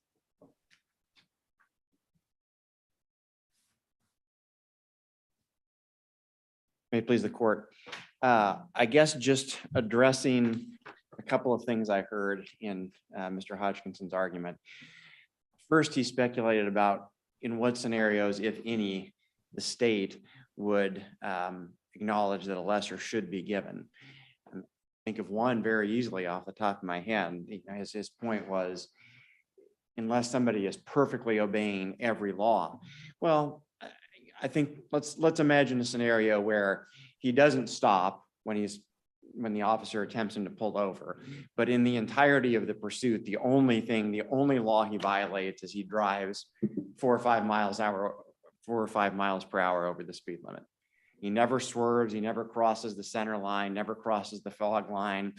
May it please the court. I guess just addressing a couple of things I heard in Mr. Hodgkinson's argument. First, he speculated about in what scenarios, if any, the state would acknowledge that a lesser should be given. I think of one very easily off the top of my head. His point was, unless somebody is perfectly obeying every law. Well, I think let's imagine a scenario where he doesn't stop when the officer attempts him to pull over, but in the entirety of the pursuit, the only law he violates is he drives 4 or 5 miles per hour over the speed limit. He never swerves, he never crosses the center line, never crosses the fog line,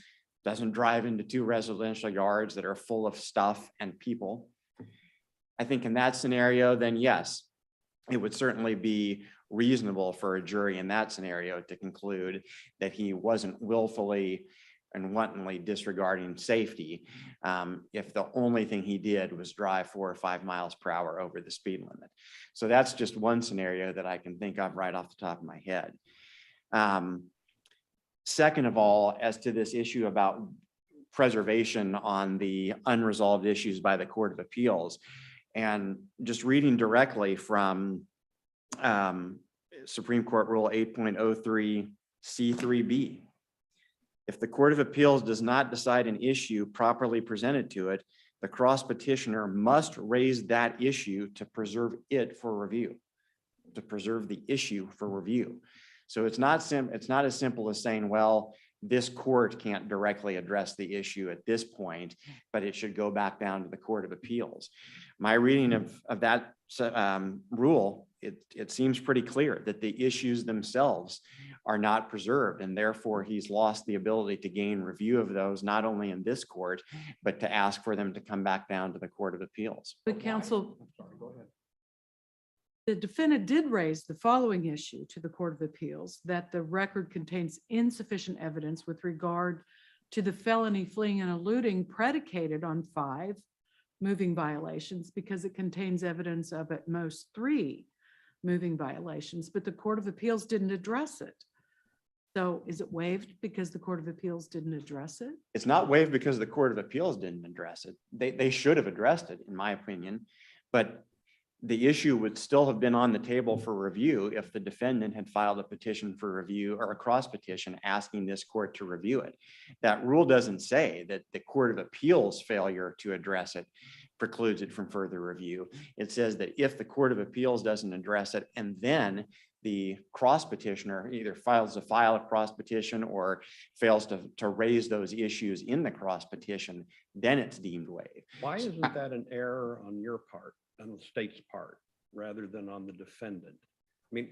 doesn't drive into 2 residential yards that are full of stuff and people. I think in that scenario, then yes, it would certainly be reasonable for a jury in that scenario to conclude that he wasn't willfully and wantonly disregarding safety if the only thing he did was drive 4 or 5 miles per hour over the speed limit. So that's just one scenario that I can think of right off the top of my head. Second of all, as to this issue about preservation on the unresolved issues by the Court of Appeals, and just reading directly from Supreme Court Rule 8.03 C3B. If the Court of Appeals does not decide an issue properly presented to it, the cross petitioner must raise that issue to preserve it for review, to preserve the issue for review. So it's not as simple as saying, well, this court can't directly address the issue at this point, but it should go back down to the Court of Appeals. My reading of that rule, it seems pretty clear that the issues themselves are not preserved, and therefore he's lost the ability to gain review of those, not only in this court, but to ask for them to come back down to the Court of Appeals.
But counsel, the defendant did raise the following issue to the Court of Appeals, that the record contains insufficient evidence with regard to the felony fleeing and eluding predicated on 5 moving violations because it contains evidence of at most 3 moving violations, but the Court of Appeals didn't address it. So is it waived because the Court of Appeals didn't address it?
It's not waived because the Court of Appeals didn't address it. They should have addressed it, in my opinion, but the issue would still have been on the table for review if the defendant had filed a petition for review or a cross petition asking this court to review it. That rule doesn't say that the Court of Appeals failure to address it precludes it from further review. It says that if the Court of Appeals doesn't address it and then the cross petitioner either fails to file a cross petition or fails to raise those issues in the cross petition, then it's deemed waived.
Why isn't that an error on your part, on the state's part, rather than on the defendant? I mean,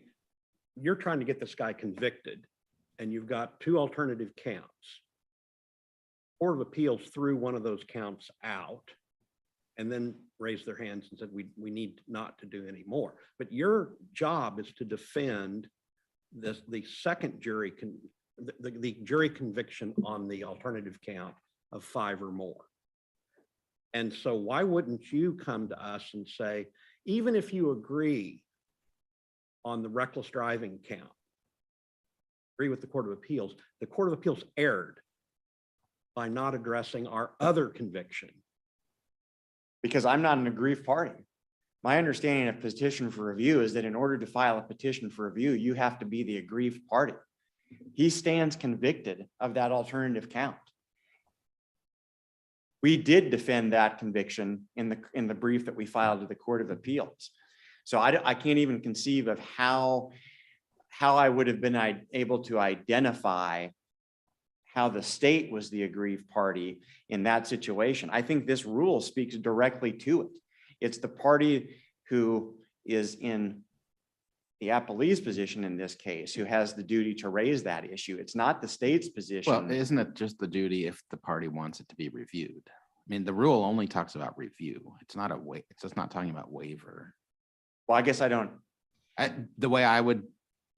you're trying to get this guy convicted and you've got 2 alternative counts. Court of Appeals threw one of those counts out and then raised their hands and said, we need not to do any more. But your job is to defend the second jury, the jury conviction on the alternative count of 5 or more. And so why wouldn't you come to us and say, even if you agree on the reckless driving count, agree with the Court of Appeals, the Court of Appeals erred by not addressing our other conviction?
Because I'm not an aggrieved party. My understanding of petition for review is that in order to file a petition for review, you have to be the aggrieved party. He stands convicted of that alternative count. We did defend that conviction in the brief that we filed to the Court of Appeals. So I can't even conceive of how I would have been able to identify how the state was the aggrieved party in that situation. I think this rule speaks directly to it. It's the party who is in the appellee's position in this case who has the duty to raise that issue. It's not the state's position.
Well, isn't it just the duty if the party wants it to be reviewed? I mean, the rule only talks about review. It's not it's just not talking about waiver.
Well, I guess I don't.
The way I would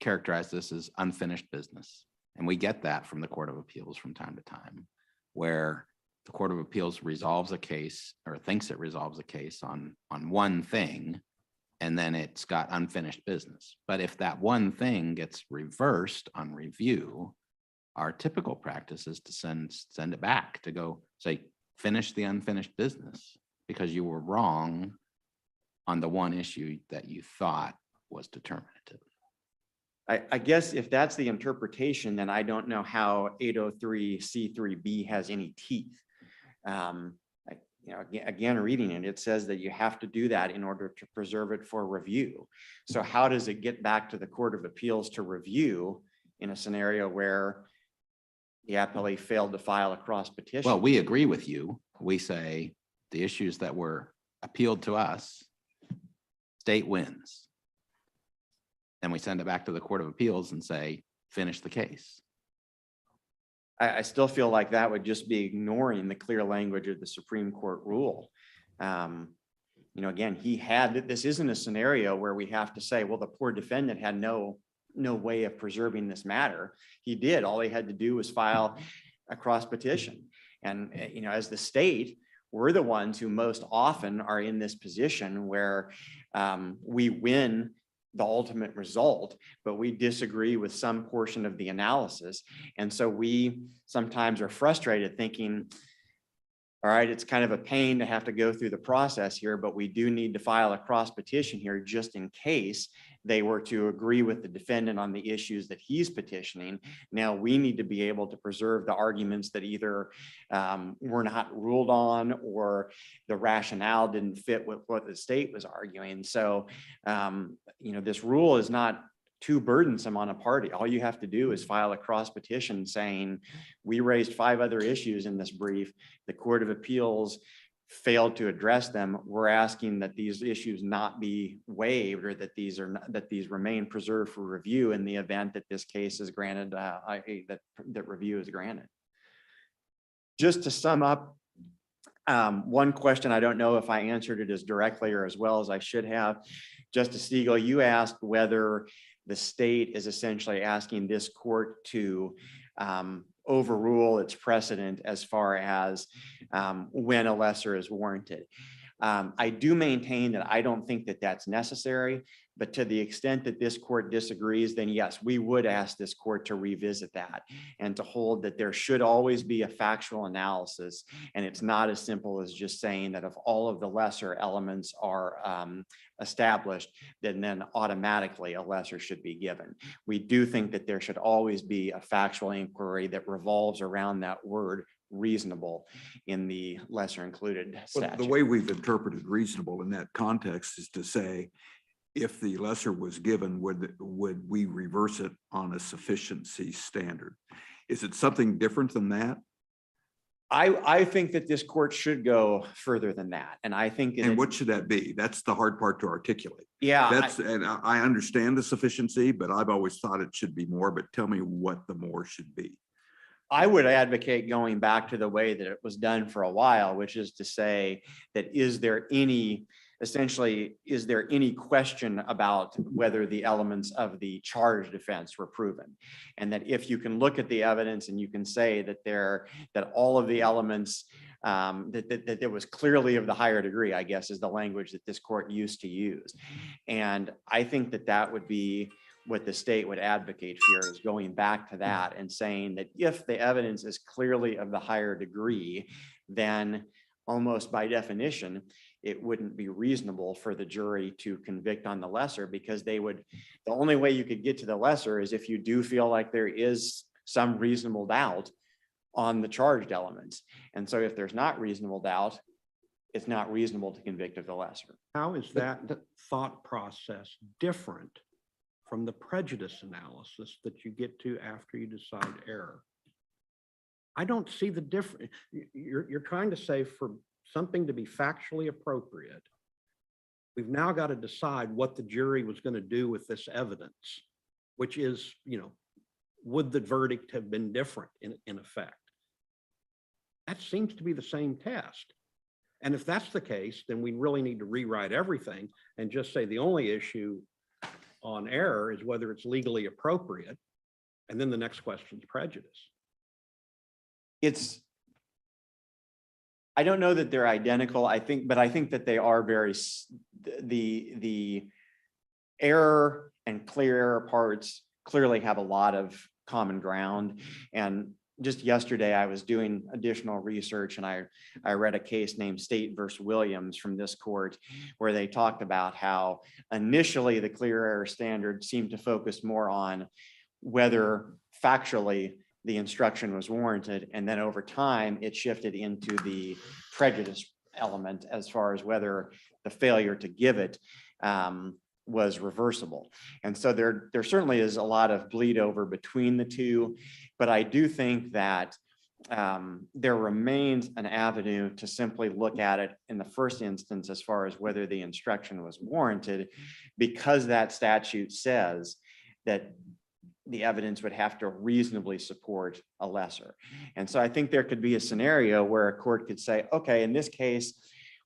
characterize this is unfinished business. And we get that from the Court of Appeals from time to time, where the Court of Appeals resolves a case or thinks it resolves a case on one thing, and then it's got unfinished business. But if that one thing gets reversed on review, our typical practice is to send it back to go say, finish the unfinished business because you were wrong on the one issue that you thought was determinative.
I guess if that's the interpretation, then I don't know how 803 C3B has any teeth. Again, reading it, it says that you have to do that in order to preserve it for review. So how does it get back to the Court of Appeals to review in a scenario where the appellee failed to file a cross petition?
Well, we agree with you. We say the issues that were appealed to us, state wins. Then we send it back to the Court of Appeals and say, finish the case.
I still feel like that would just be ignoring the clear language of the Supreme Court rule. you know, again, this isn't a scenario where we have to say, well, the poor defendant had no way of preserving this matter. He did. All he had to do was file a cross petition. And, you know, as the state, we're the ones who most often are in this position where we win the ultimate result, but we disagree with some portion of the analysis. And so we sometimes are frustrated thinking, all right, it's kind of a pain to have to go through the process here, but we do need to file a cross petition here just in case they were to agree with the defendant on the issues that he's petitioning. Now we need to be able to preserve the arguments that either were not ruled on or the rationale didn't fit with what the state was arguing. So, you know, this rule is not too burdensome on a party. All you have to do is file a cross petition saying, we raised 5 other issues in this brief. The Court of Appeals failed to address them. We're asking that these issues not be waived, or that these remain preserved for review in the event that this case is granted, that review is granted. Just to sum up, one question, I don't know if I answered it as directly or as well as I should have. Justice Siegel, you asked whether the state is essentially asking this court to overrule its precedent as far as when a lesser is warranted. I do maintain that I don't think that that's necessary, but to the extent that this court disagrees, then yes, we would ask this court to revisit that and to hold that there should always be a factual analysis. And it's not as simple as just saying that if all of the lesser elements are established, then automatically a lesser should be given. We do think that there should always be a factual inquiry that revolves around that word reasonable in the lesser included
Well,
statute.
the way we've interpreted reasonable in that context is to say, if the lesser was given, would we reverse it on a sufficiency standard? Is it something different than that?
I think that this court should go further than that. And I think.
And what should that be? That's the hard part to articulate.
Yeah.
And I understand the sufficiency, but I've always thought it should be more, but tell me what the more should be.
I would advocate going back to the way that it was done for a while, which is to say that is there any question about whether the elements of the charged offense were proven? And that if you can look at the evidence and you can say that all of the elements, that there was clearly of the higher degree, I guess is the language that this court used to use. And I think that that would be what the state would advocate here, is going back to that and saying that if the evidence is clearly of the higher degree, then almost by definition, it wouldn't be reasonable for the jury to convict on the lesser, because the only way you could get to the lesser is if you do feel like there is some reasonable doubt on the charged elements. And so if there's not reasonable doubt, it's not reasonable to convict of the lesser.
How is that thought process different from the prejudice analysis that you get to after you decide error? I don't see the difference. You're trying to say for something to be factually appropriate, we've now got to decide what the jury was going to do with this evidence, which is, you know, would the verdict have been different in effect? That seems to be the same test. And if that's the case, then we really need to rewrite everything and just say the only issue on error is whether it's legally appropriate. And then the next question is prejudice.
I don't know that they're identical, but I think that they are the error and clear error parts clearly have a lot of common ground. And just yesterday, I was doing additional research and I read a case named State versus Williams from this court, where they talked about how initially the clear error standard seemed to focus more on whether factually the instruction was warranted. And then over time, it shifted into the prejudice element as far as whether the failure to give it was reversible. And so there certainly is a lot of bleed over between the two, but I do think that there remains an avenue to simply look at it in the first instance as far as whether the instruction was warranted, because that statute says that the evidence would have to reasonably support a lesser. And so I think there could be a scenario where a court could say, okay, in this case,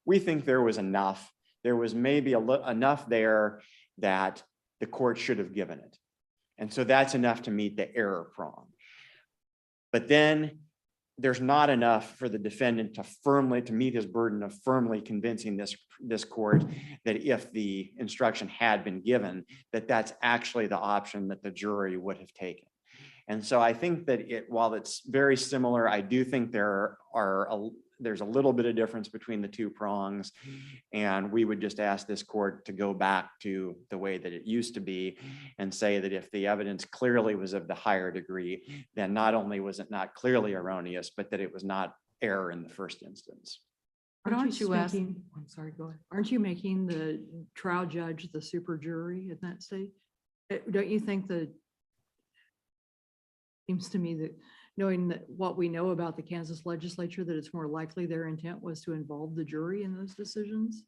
we think there was enough there was maybe enough there that the court should have given it. And so that's enough to meet the error prong. But then there's not enough for the defendant to meet his burden of firmly convincing this court that if the instruction had been given, that that's actually the option that the jury would have taken. And so I think that while it's very similar, I do think there's a little bit of difference between the two prongs. And we would just ask this court to go back to the way that it used to be and say that if the evidence clearly was of the higher degree, then not only was it not clearly erroneous, but that it was not error in the first instance.
But aren't you
speaking-
I'm sorry, go ahead.
Aren't you making the trial judge the super jury in that state? Don't you think that seems to me that knowing that what we know about the Kansas legislature, that it's more likely their intent was to involve the jury in those decisions?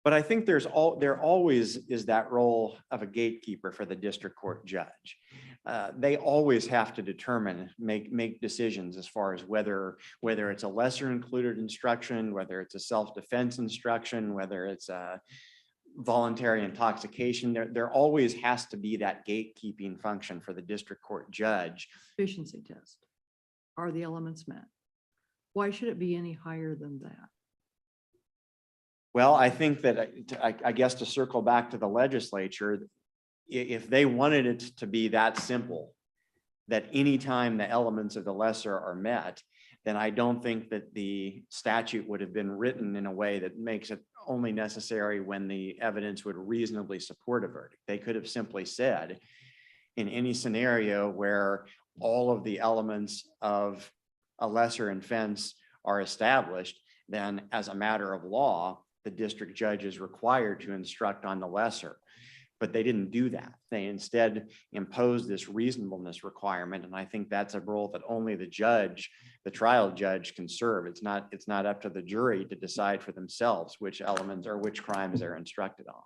But I think there always is that role of a gatekeeper for the district court judge. They always have to determine, make decisions as far as whether it's a lesser included instruction, whether it's a self-defense instruction, whether it's a voluntary intoxication. There always has to be that gatekeeping function for the district court judge.
Efficiency test. Are the elements met? Why should it be any higher than that?
Well, I think that, I guess to circle back to the legislature, if they wanted it to be that simple, that anytime the elements of the lesser are met, then I don't think that the statute would have been written in a way that makes it only necessary when the evidence would reasonably support a verdict. They could have simply said, in any scenario where all of the elements of a lesser offense are established, then as a matter of law, the district judge is required to instruct on the lesser. But they didn't do that. They instead imposed this reasonableness requirement. And I think that's a role that only the judge, the trial judge, can serve. It's not up to the jury to decide for themselves which elements or which crimes they're instructed on.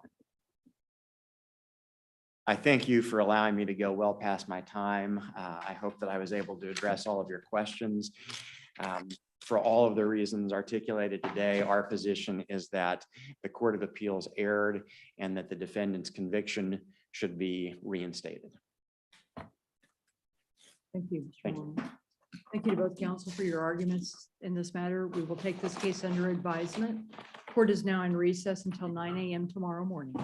I thank you for allowing me to go well past my time. I hope that I was able to address all of your questions. For all of the reasons articulated today, our position is that the Court of Appeals erred and that the defendant's conviction should be reinstated.
Thank you. Mr.
Thank you.
Norman. Thank you to both counsel for your arguments in this matter. We will take this case under advisement. Court is now in recess until 9 a.m. tomorrow morning.